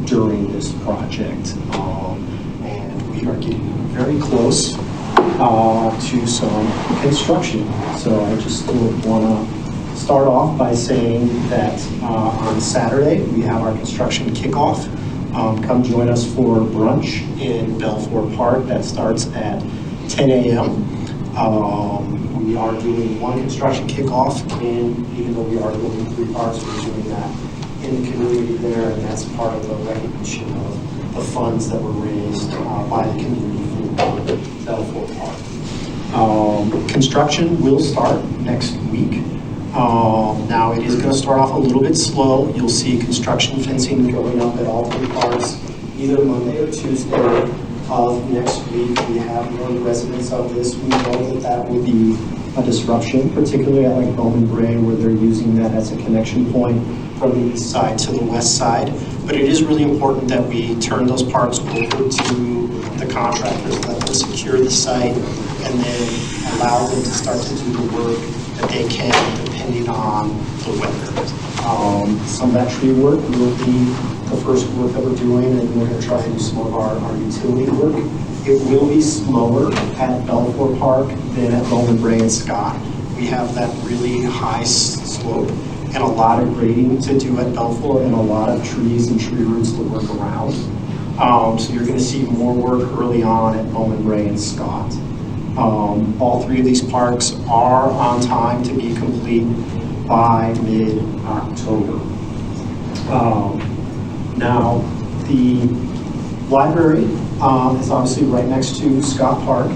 during this project, and we are getting very close to some construction. So I just want to start off by saying that on Saturday we have our construction kickoff. Come join us for brunch in Belfour Park. That starts at 10 a.m. We are doing one construction kickoff, and even though we are building 3 parks, we're doing that in the community there, and that's part of the recognition of the funds that were raised by the community for Belfour Park. Construction will start next week. Now it is going to start off a little bit slow. You'll see construction fencing going up at all 3 parks, either Monday or Tuesday of next week. We have no residents of this. We know that will be a disruption, particularly at like Bowman Bray, where they're using that as a connection point from the east side to the west side. But it is really important that we turn those parks over to the contractors, let them secure the site, and then allow them to start to do the work that they can, depending on the weather. Some of that tree work will be the first work that we're doing, and we're going to try to do some of our utility work. It will be slower at Belfour Park than at Bowman Bray and Scott. We have that really high slope and a lot of grading to do at Belfour, and a lot of trees and tree roots to work around. So you're going to see more work early on at Bowman Bray and Scott. All 3 of these parks are on time to be complete by mid-October. Now, the library is obviously right next to Scott Park.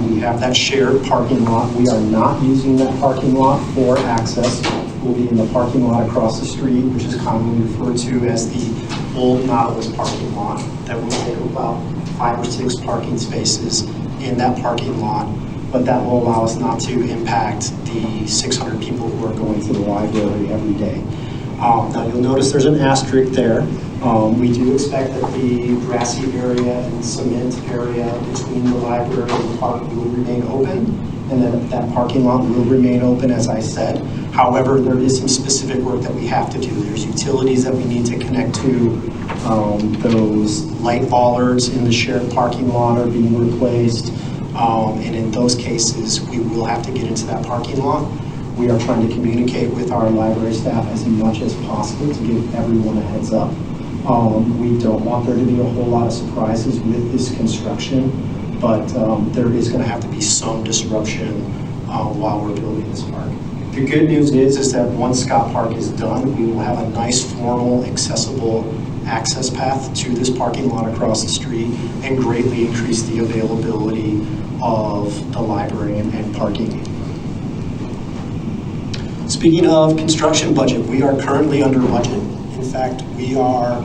We have that shared parking lot. We are not using that parking lot for access. We'll be in the parking lot across the street, which is commonly referred to as the old Nautilus parking lot. That will take about 5 or 6 parking spaces in that parking lot, but that will allow us not to impact the 600 people who are going to the library every day. Now you'll notice there's an asterisk there. We do expect that the grassy area and cement area between the library and the park will remain open, and that parking lot will remain open, as I said. However, there is some specific work that we have to do. There's utilities that we need to connect to. Those light bollards in the shared parking lot are being replaced. And in those cases, we will have to get into that parking lot. We are trying to communicate with our library staff as much as possible to give everyone a heads up. We don't want there to be a whole lot of surprises with this construction, but there is going to have to be some disruption while we're building this park. The good news is that once Scott Park is done, we will have a nice, formal, accessible access path to this parking lot across the street and greatly increase the availability of the library and parking. Speaking of construction budget, we are currently under budget. In fact, we are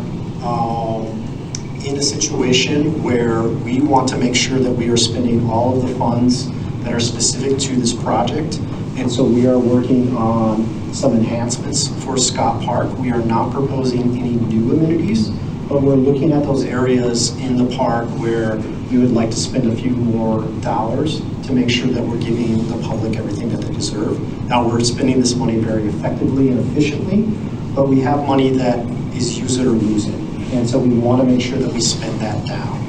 in a situation where we want to make sure that we are spending all of the funds that are specific to this project. And so we are working on some enhancements for Scott Park. We are not proposing any new amenities, but we're looking at those areas in the park where we would like to spend a few more dollars to make sure that we're giving the public everything that they deserve. Now, we're spending this money very effectively and efficiently, but we have money that is use it or lose it. And so we want to make sure that we spend that down.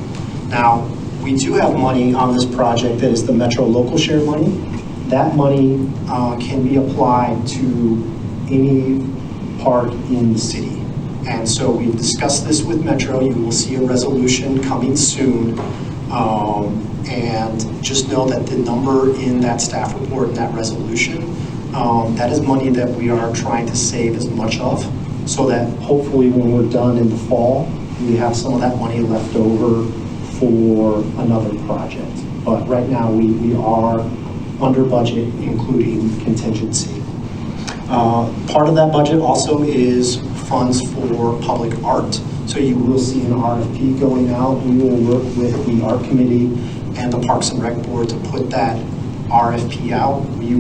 Now, we do have money on this project that is the Metro local share money. That money can be applied to any park in the city. And so we've discussed this with Metro. You will see a resolution coming soon. And just know that the number in that staff report and that resolution That is money that we are trying to save as much of, so that hopefully when we're done in the fall, we have some of that money left over for another project. But right now, we are under budget, including contingency. Part of that budget also is funds for public art. So you will see an RFP going out. We will work with the art committee and the Parks and Rec Board to put that RFP out. We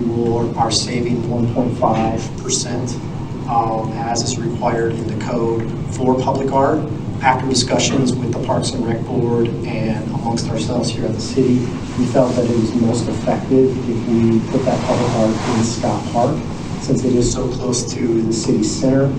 are saving 1.5% as is required in the code for public art. After discussions with the Parks and Rec Board and amongst ourselves here at the city, we felt that it was most effective if we put that public art in Scott Park, since it is so close to the city center.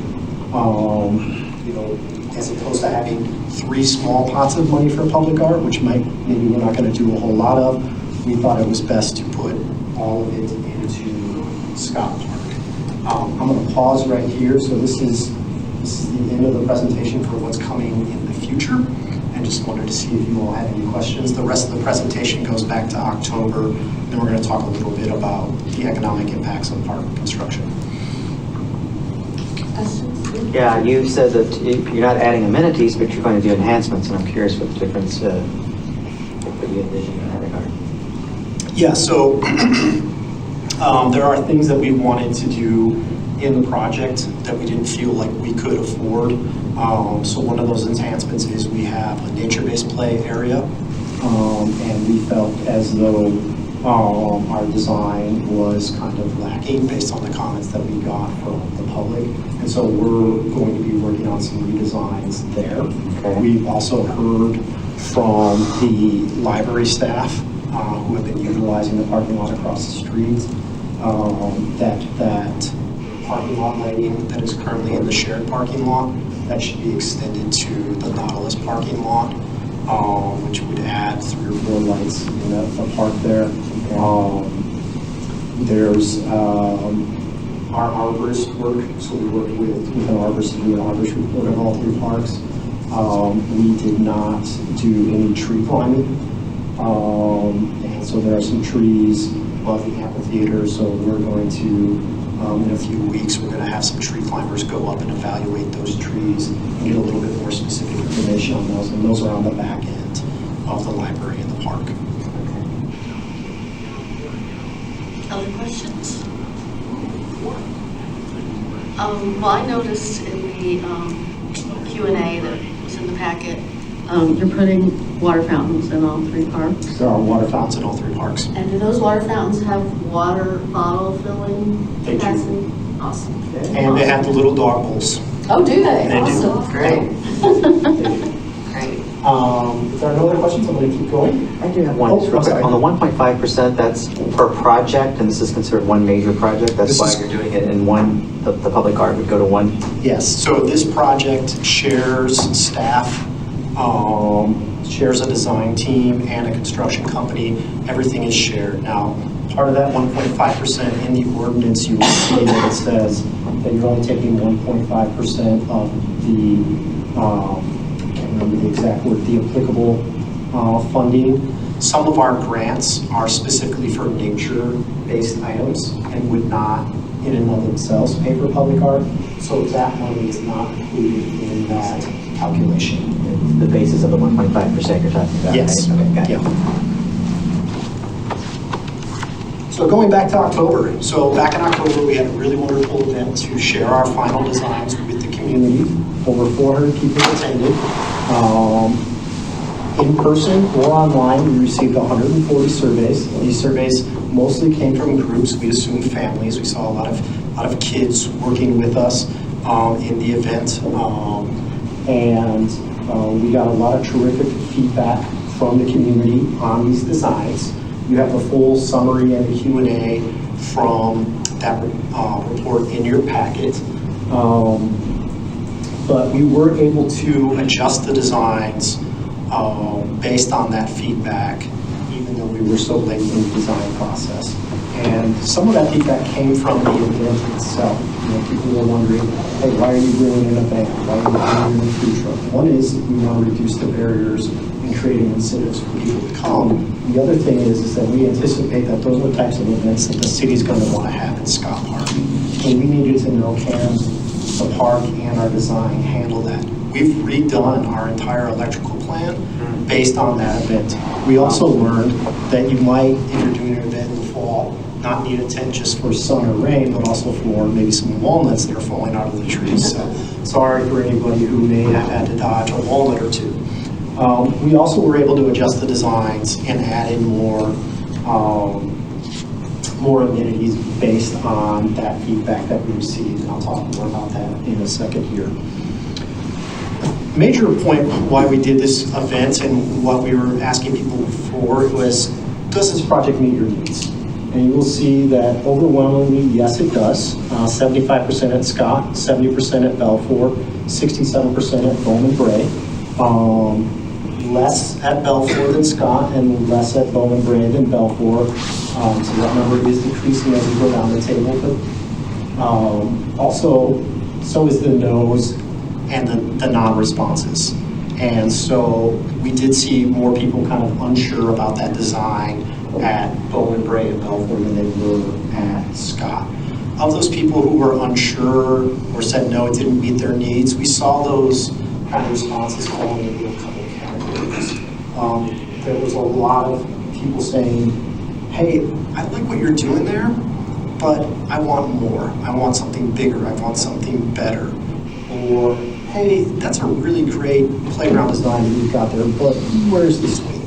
As opposed to having 3 small pots of money for public art, which maybe we're not going to do a whole lot of, we thought it was best to put all of it into Scott Park. I'm going to pause right here. So this is the end of the presentation for what's coming in the future, and just wanted to see if you all had any questions. The rest of the presentation goes back to October, then we're going to talk a little bit about the economic impacts of park construction. Yeah, you said that you're not adding amenities, but you're going to do enhancements, and I'm curious what the difference, what you envision in that regard. Yeah, so there are things that we wanted to do in the project that we didn't feel like we could afford. So one of those enhancements is we have a nature-based play area, and we felt as though our design was kind of lacking based on the comments that we got from the public. And so we're going to be working on some redesigns there. Okay. We've also heard from the library staff who have been utilizing the parking lot across the street, that parking lot lighting that is currently in the shared parking lot, that should be extended to the Nautilus parking lot, which would add 3 or 4 lights in the park there. There's our arborist work, so we work with an arborist to do an arborist report of all 3 parks. We did not do any tree climbing, and so there are some trees above the amphitheater, so we're going to, in a few weeks, we're going to have some tree climbers go up and evaluate those trees and get a little bit more specific information on those, and those are on the back end of the library and the park. Other questions? Well, I noticed in the Q&A that was in the packet, you're putting water fountains in all 3 parks. There are water fountains in all 3 parks. And do those water fountains have water bottle filling They do. capacity? Awesome. And they have the little dog bowls. Oh, do they? They do. Awesome. Great. Great. If there are no other questions, I'm going to keep going. I do have one. Oh, Just real I'm quick. sorry. On the 1.5%, that's per project, and this is considered one major project. That's This why is- you're doing it in one. The public art would go to one. Yes, so this project shares staff, shares a design team and a construction company. Everything is shared. Now, part of that 1.5% in the ordinance, you will see that it says that you're only taking 1.5% of the, I can't remember the exact word, the applicable funding. Some of our grants are specifically for nature-based items and would not in and of themselves pay for public art, so that money is not included in that calculation. The basis of the 1.5% you're talking about. Yes. Right? Okay, got it. Yeah. So going back to October, so back in October, we had a really wonderful event to share our final designs with the community. Over 400 people attended. In person or online, we received 140 surveys. These surveys mostly came from groups. We assumed families. We saw a lot of kids working with us in the event, and we got a lot of terrific feedback from the community on these designs. You have the full summary and the Q&A from that report in your packet. But we were able to adjust the designs based on that feedback, even though we were so late in the design process. And some of that feedback came from the event itself. You know, people were wondering, hey, why are you bringing in a band? Why are you bringing in a food truck? One is we want to reduce the barriers in creating incentives for people to come. The other thing is that we anticipate that those are the types of events that the city's going to want to have in Scott Park. So we needed to know, can the park and our design handle that? We've redone our entire electrical plan based on that event. We also learned that you might, if you're doing an event in the fall, not need a tent just for sun or rain, but also for maybe some walnuts that are falling out of the trees. So sorry for anybody who may have had to dodge a walnut or two. We also were able to adjust the designs and add in more amenities based on that feedback that we received, and I'll talk more about that in a second here. Major point why we did this event and what we were asking people for was, does this project meet your needs? And you will see that overwhelmingly, yes, it does. 75% at Scott, 70% at Belfour, 67% at Bowman Bray. Less at Belfour than Scott and less at Bowman Bray than Belfour. So that number is decreasing as we go down the table. But also, so is the no's and the non-responses. And so we did see more people kind of unsure about that design at Bowman Bray and Belfour than they were at Scott. Of those people who were unsure or said no, it didn't meet their needs, we saw those kind of responses falling into a couple of categories. There was a lot of people saying, hey, I like what you're doing there, but I want more. I want something bigger. I want something better. Or, hey, that's a really great playground design that you've got there, but where's the swing?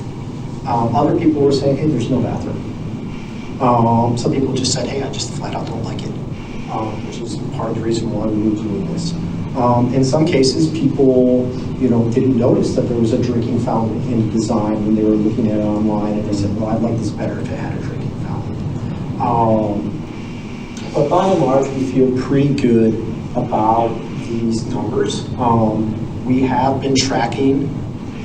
Other people were saying, hey, there's no bathroom. Some people just said, hey, I just flat out don't like it, which is part of the reason why we were doing this. In some cases, people, didn't notice that there was a drinking fountain in the design when they were looking at it online, and they said, well, I'd like this better if it had a drinking fountain. But by and large, we feel pretty good about these numbers. We have been tracking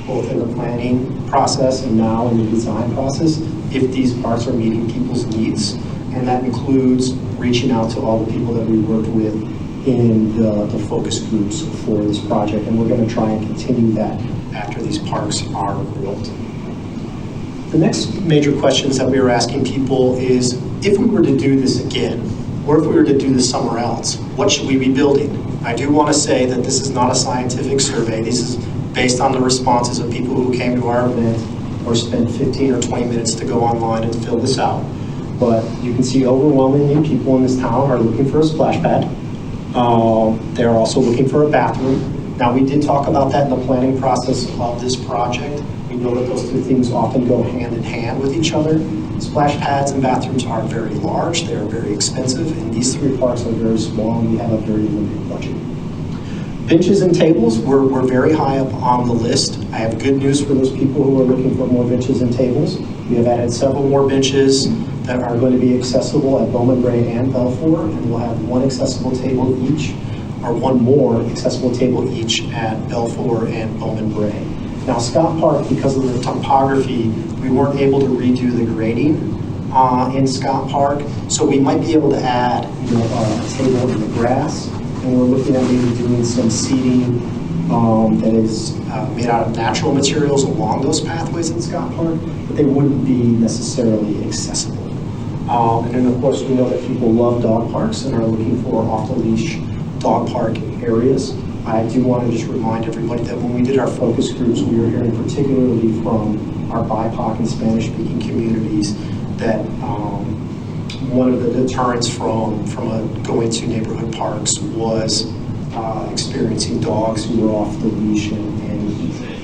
both in the planning process and now in the design process if these parks are meeting people's needs, and that includes reaching out to all the people that we worked with in the focus groups for this project, and we're going to try and continue that after these parks are built. The next major questions that we were asking people is, if we were to do this again, or if we were to do this somewhere else, what should we be building? I do want to say that this is not a scientific survey. This is based on the responses of people who came to our event or spent 15 or 20 minutes to go online and fill this out. But you can see overwhelmingly people in this town are looking for a splash pad. They're also looking for a bathroom. Now, we did talk about that in the planning process of this project. We know that those two things often go hand in hand with each other. Splash pads and bathrooms are very large, they are very expensive, and these three parks are very small, and we have a very limited budget. Benches and tables, we're very high up on the list. I have good news for those people who are looking for more benches and tables. We have added several more benches that are going to be accessible at Bowman Bray and Belfour, and we'll have one accessible table each, or one more accessible table each at Belfour and Bowman Bray. Now, Scott Park, because of the topography, we weren't able to redo the grading in Scott Park, so we might be able to add a table in the grass, and we're looking at maybe doing some seating that is made out of natural materials along those pathways in Scott Park, but they wouldn't be necessarily accessible. And then, of course, we know that people love dog parks and are looking for off-the-leash dog park areas. I do want to just remind everybody that when we did our focus groups, we were hearing particularly from our BIPOC and Spanish-speaking communities that one of the deterrents from going to neighborhood parks was experiencing dogs who were off the leash in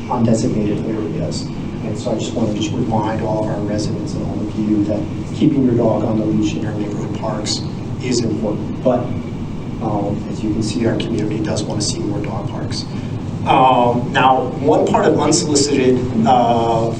undesignated areas. And so I just want to just remind all of our residents and all of you that keeping your dog on the leash in your neighborhood parks is important. But as you can see, our community does want to see more dog parks. Now, one part of unsolicited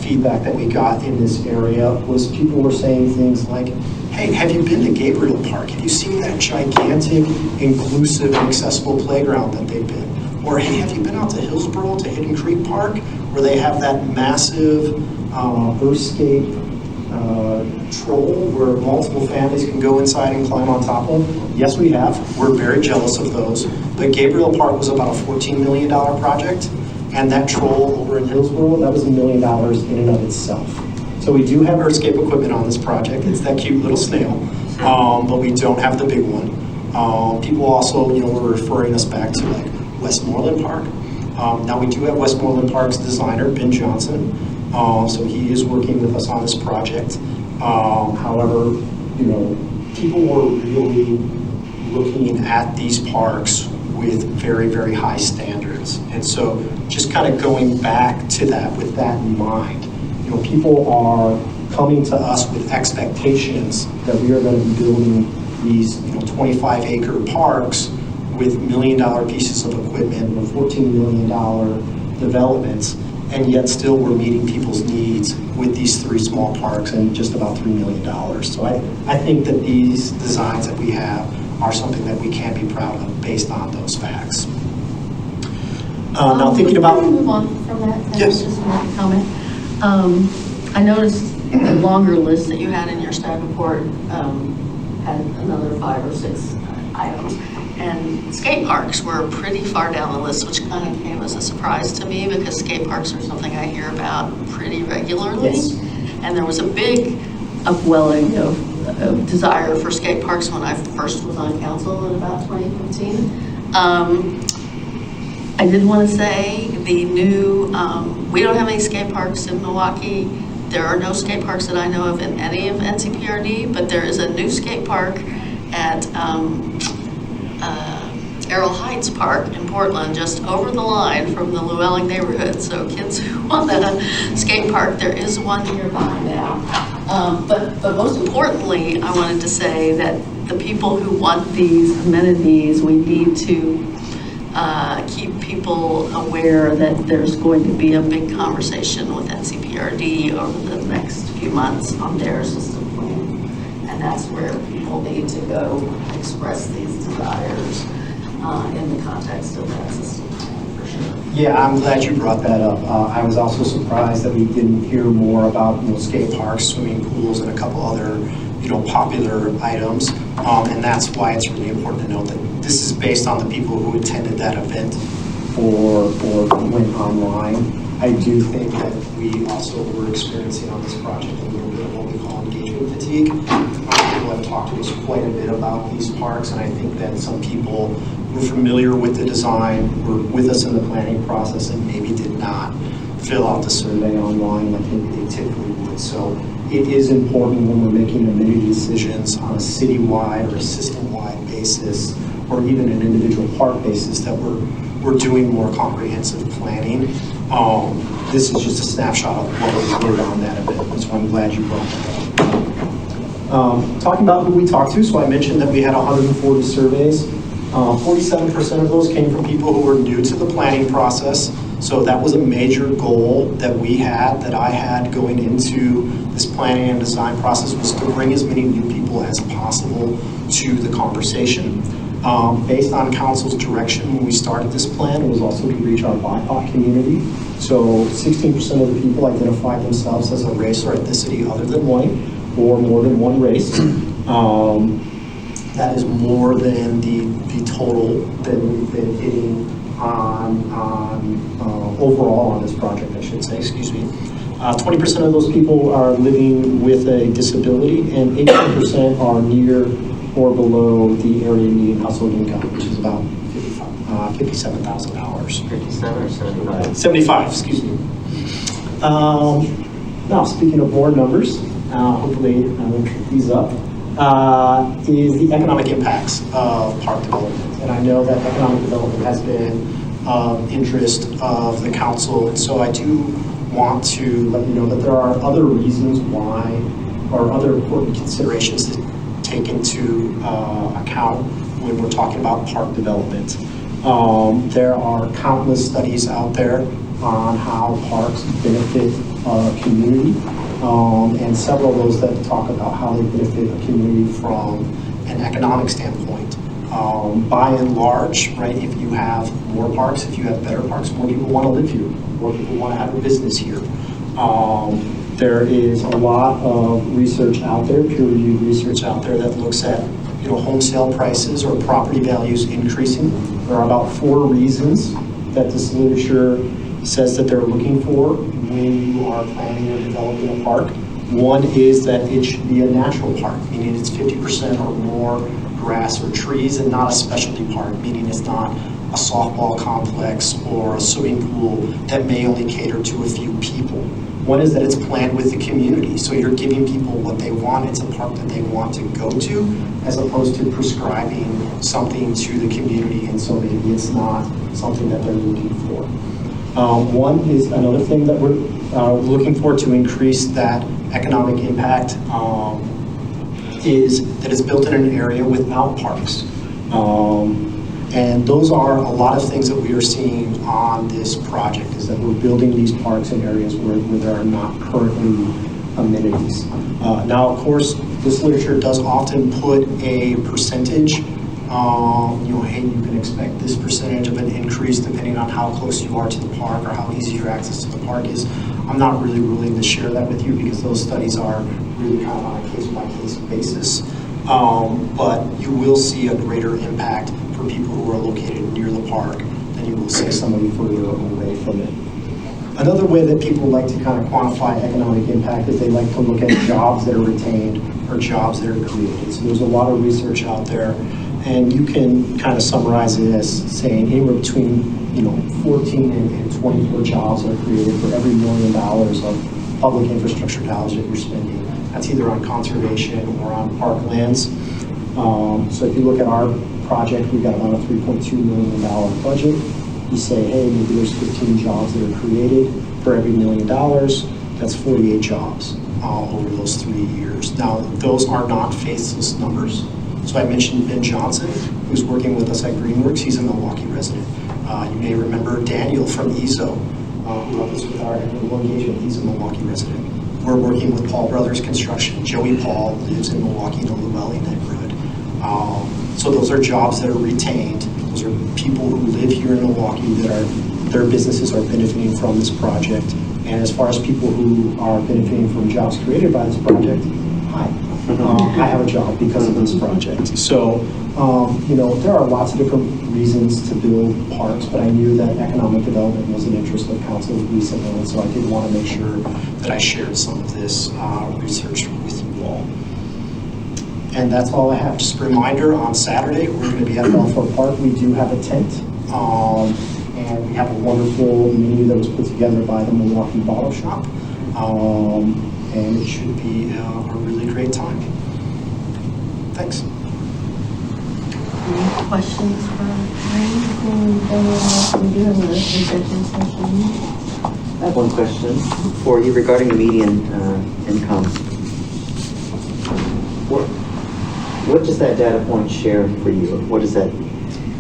feedback that we got in this area was people were saying things like, hey, have you been to Gabriel Park? Have you seen that gigantic, inclusive, accessible playground that they've been? Or, hey, have you been out to Hillsborough, to Hidden Creek Park, where they have that massive earthscape troll where multiple families can go inside and climb on top of? Yes, we have. We're very jealous of those. But Gabriel Park was about a $14 million project, And that troll over in Hillsborough, that was $1 million in and of itself. So we do have earthscape equipment on this project. It's that cute little snail, but we don't have the big one. People also, were referring us back to like Westmoreland Park. Now we do have Westmoreland Park's designer, Ben Johnson. So he is working with us on this project. However, people were really looking at these parks with very, very high standards. And so just kind of going back to that with that in mind, people are coming to us with expectations that we are going to be building these 25-acre parks with $1 million pieces of equipment or $14 million developments, and yet still we're meeting people's needs with these 3 small parks and just about $3 million. So I think that these designs that we have are something that we can be proud of based on those facts. Now thinking about... Can we move on from that? Yes. Just make a comment. I noticed the longer list that you had in your staff report had another 5 or 6 items. And skate parks were pretty far down the list, which kind of came as a surprise to me because skate parks are something I hear about pretty regularly. Yes. And there was a big upwelling of desire for skate parks when I first was on council in about 2015. I did want to say the new, we don't have any skate parks in Milwaukie. There are no skate parks that I know of in any of NCPRD, but there is a new skate park at Errol Heights Park in Portland, just over the line from the Llewellyn neighborhood. So kids who want a skate park, there is one nearby now. But most importantly, I wanted to say that the people who want these amenities, we need to keep people aware that there's going to be a big conversation with NCPRD over the next few months on their system plan. And that's where people need to go express these desires in the context of that system plan, for sure. Yeah, I'm glad you brought that up. I was also surprised that we didn't hear more about skate parks, swimming pools, and a couple other popular items. And that's why it's really important to note that this is based on the people who attended that event or went online. I do think that we also were experiencing on this project a little bit of what we call engagement fatigue. People have talked to us quite a bit about these parks, and I think that some people were familiar with the design, were with us in the planning process, and maybe did not fill out the survey online like they typically would. So it is important when we're making amenity decisions on a citywide or a system-wide basis, or even an individual park basis, that we're doing more comprehensive planning. This is just a snapshot of what we did on that event, so I'm glad you brought that up. Talking about who we talked to, so I mentioned that we had 140 surveys. 47% of those came from people who were new to the planning process. So that was a major goal that we had, that I had going into this planning and design process, was to bring as many new people as possible to the conversation. Based on council's direction when we started this plan, it was also to reach our BIPOC community. So 16% of the people identified themselves as a race or ethnicity other than white, or more than one race. That is more than the total that we've been hitting on overall on this project, I should say, excuse me. 20% of those people are living with a disability, and 18% are near or below the area median household income, which is about $57,000. 57 or 75? 75, excuse me. Now, speaking of board numbers, hopefully I will trip these up, is the economic impacts of park development. And I know that economic development has been of interest of the council, and so I do want to let you know that there are other reasons why, or other important considerations to take into account when we're talking about park development. There are countless studies out there on how parks benefit a community, and several of those that talk about how they benefit a community from an economic standpoint. By and large, right, if you have more parks, if you have better parks, more people want to live here, more people want to have a business here. There is a lot of research out there, peer-reviewed research out there, that looks at home sale prices or property values increasing. There are about 4 reasons that this literature says that they're looking for when you are planning or developing a park. One is that it should be a natural park, meaning it's 50% or more grass or trees, and not a specialty park, meaning it's not a softball complex or a swimming pool that may only cater to a few people. One is that it's planned with the community, so you're giving people what they want. It's a park that they want to go to, as opposed to prescribing something to the community, and so maybe it's not something that they're looking for. One is another thing that we're looking for to increase that economic impact is that it's built in an area without parks. And those are a lot of things that we are seeing on this project, is that we're building these parks in areas where there are not currently amenities. Now, of course, this literature does often put a percentage, hey, you can expect this percentage of an increase depending on how close you are to the park or how easy your access to the park is. I'm not really willing to share that with you because those studies are really kind of on a case-by-case basis. But you will see a greater impact for people who are located near the park than you will see somebody further away from it. Another way that people like to kind of quantify economic impact is they like to look at jobs that are retained or jobs that are created. So there's a lot of research out there, and you can kind of summarize it as saying anywhere between 14 and 24 jobs are created for every $1 million of public infrastructure dollars that you're spending. That's either on conservation or on park lands. So if you look at our project, we've got about a $3.2 million budget. You say, hey, maybe there's 15 jobs that are created for every $1 million. That's 48 jobs over those 3 years. Now, those are not faceless numbers. So I mentioned Ben Johnson, who's working with us at Greenworks. He's a Milwaukie resident. You may remember Daniel from EZO, who helped us with our equitable engagement. He's a Milwaukie resident. We're working with Paul Brothers Construction. Joey Paul lives in Milwaukie in the Llewellyn neighborhood. So those are jobs that are retained. Those are people who live here in Milwaukie that their businesses are benefiting from this project. And as far as people who are benefiting from jobs created by this project, hi. I have a job because of this project. So, there are lots of different reasons to build parks, but I knew that economic development was an interest of council recently, and so I did want to make sure that I shared some of this research with you all. And that's all I have. Just a reminder, on Saturday, we're going to be at Balfour Park. We do have a tent, and we have a wonderful menu that was put together by the Milwaukie Bottle Shop. And it should be a really great time. Thanks. Any questions for Ryan before we go on? We do have an executive session. I have one question for you regarding the median income. What does that data point share for you? What is that?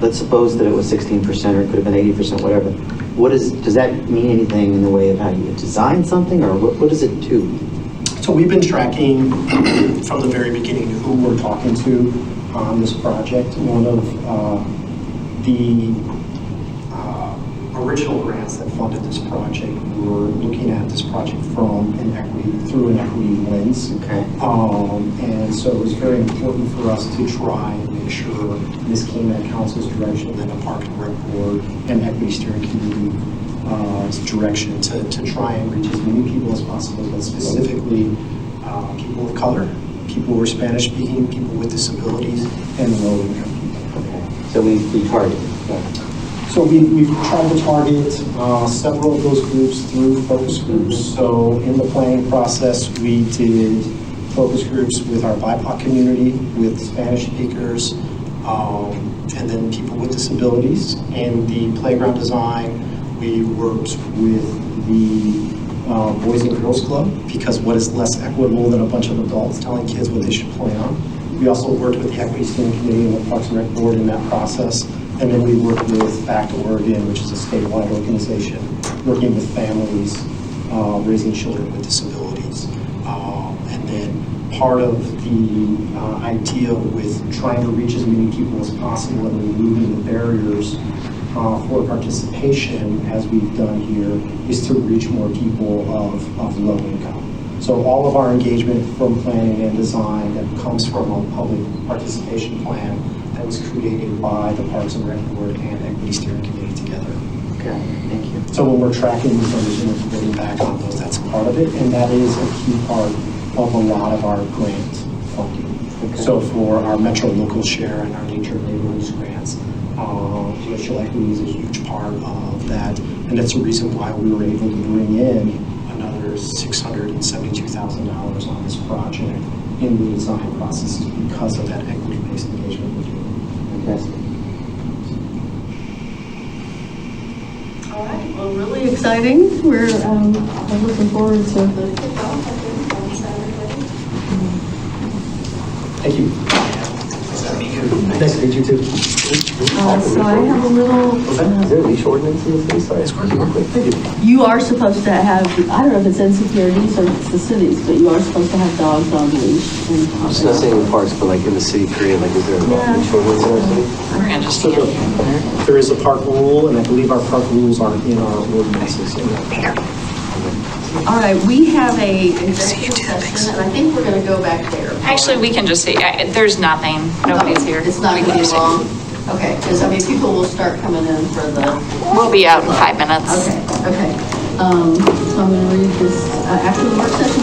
Let's suppose that it was 16% or it could have been 80%, whatever. Does that mean anything in the way of how you design something, or what does it do? So we've been tracking from the very beginning who we're talking to on this project. One of the original grants that funded this project were looking at this project through an equity lens. Okay. And so it was very important for us to try and make sure this came at council's direction, and then a Park and Rec board and equity steering committee direction to try and reach as many people as possible, but specifically people of color, people who are Spanish speaking, people with disabilities, and low income people. Okay. So we target. So we've tried to target several of those groups through focus groups. So in the planning process, we did focus groups with our BIPOC community, with Spanish speakers, and then people with disabilities. And the playground design, we worked with the Boys and Girls Club, because what is less equitable than a bunch of adults telling kids what they should play on? We also worked with the Equity Steering Committee and the Parks and Rec Board in that process. And then we worked with Back to Oregon, which is a statewide organization, working with families, raising children with disabilities. And then part of the idea with trying to reach as many people as possible and removing the barriers for participation, as we've done here, is to reach more people of low income. So all of our engagement from planning and design that comes from a public participation plan that was created by the Parks and Rec Board and Equity Steering Committee together. Okay, thank you. So when we're tracking the funding and getting back on those, that's part of it, and that is a key part of a lot of our grant funding. Okay. So for our metro local share and our nature neighborhoods grants, racial equity is a huge part of that, and that's the reason why we were able to bring in another $672,000 on this project in the design processes because of that equity-based engagement we're doing. Fantastic. All right, well, really exciting. We're looking forward to the kickoff, I think, on Saturday. Thank you. Nice to meet you too. So I have a little, Is there a leash ordinance in the city? Sorry. you are supposed to have, I don't know if it's NCPRDs or it's the cities, but you are supposed to have dogs on leash. I'm just not saying in parks, but like in the city period, like is there a leash ordinance in our city? We're gonna just. So there is a park rule, and I believe our park rules aren't in our ordinances. All right, we have a executive session, and I think we're gonna go back there. Actually, we can just say, there's nothing, nobody's here. It's not We gonna can be just- long. Okay, because I mean, people will start coming in for the. We'll be out in 5 minutes. Okay. So I'm gonna read this, after the work session